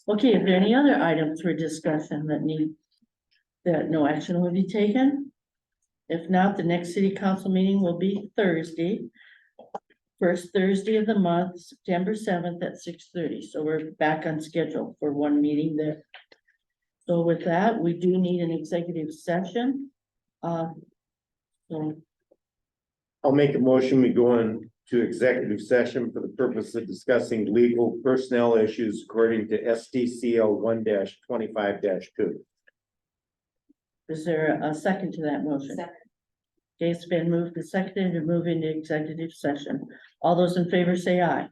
Okay, is there any other items for discussion that no action will be taken? If not, the next city council meeting will be Thursday. First Thursday of the month, September 7th at 6:30, so we're back on schedule for one meeting there. So with that, we do need an executive session. So I'll make a motion, we go into executive session for the purpose of discussing legal personnel issues according to SDCL 1-25-2. is there a second to that motion? Second. Okay, it's been moved and seconded to move into executive session. All those in favor say aye.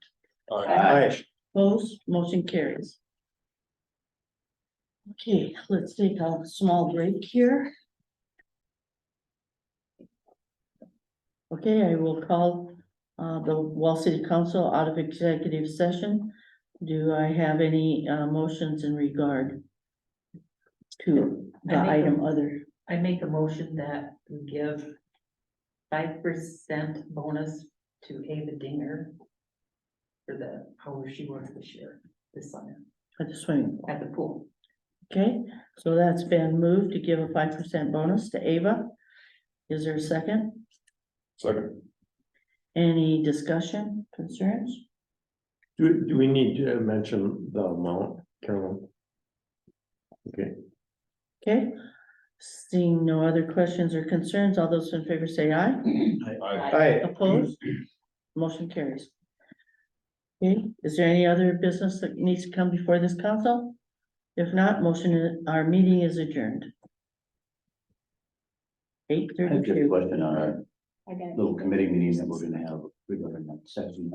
Aye. Opposed, motion carries. Okay, let's take a small break here. Okay, I will call the Wall City Council out of executive session. Do I have any motions in regard to the I make a- item other? I make a motion that we give 5% bonus to Ava Dinger for the hours she worked this summer At the swimming pool? at the pool. Okay, so that's been moved to give a 5% bonus to Ava. Is there a second? Second. Any discussion, concerns? Do we need to mention the amount, Carolyn? Okay, Okay, seeing no other questions or concerns, all those in favor say aye. aye. Opposed? Motion carries. Okay, is there any other business that needs to come before this council? If not, our meeting is adjourned. I have just a 8:32. question on our I got it. little committee meeting that we're gonna have, we're gonna section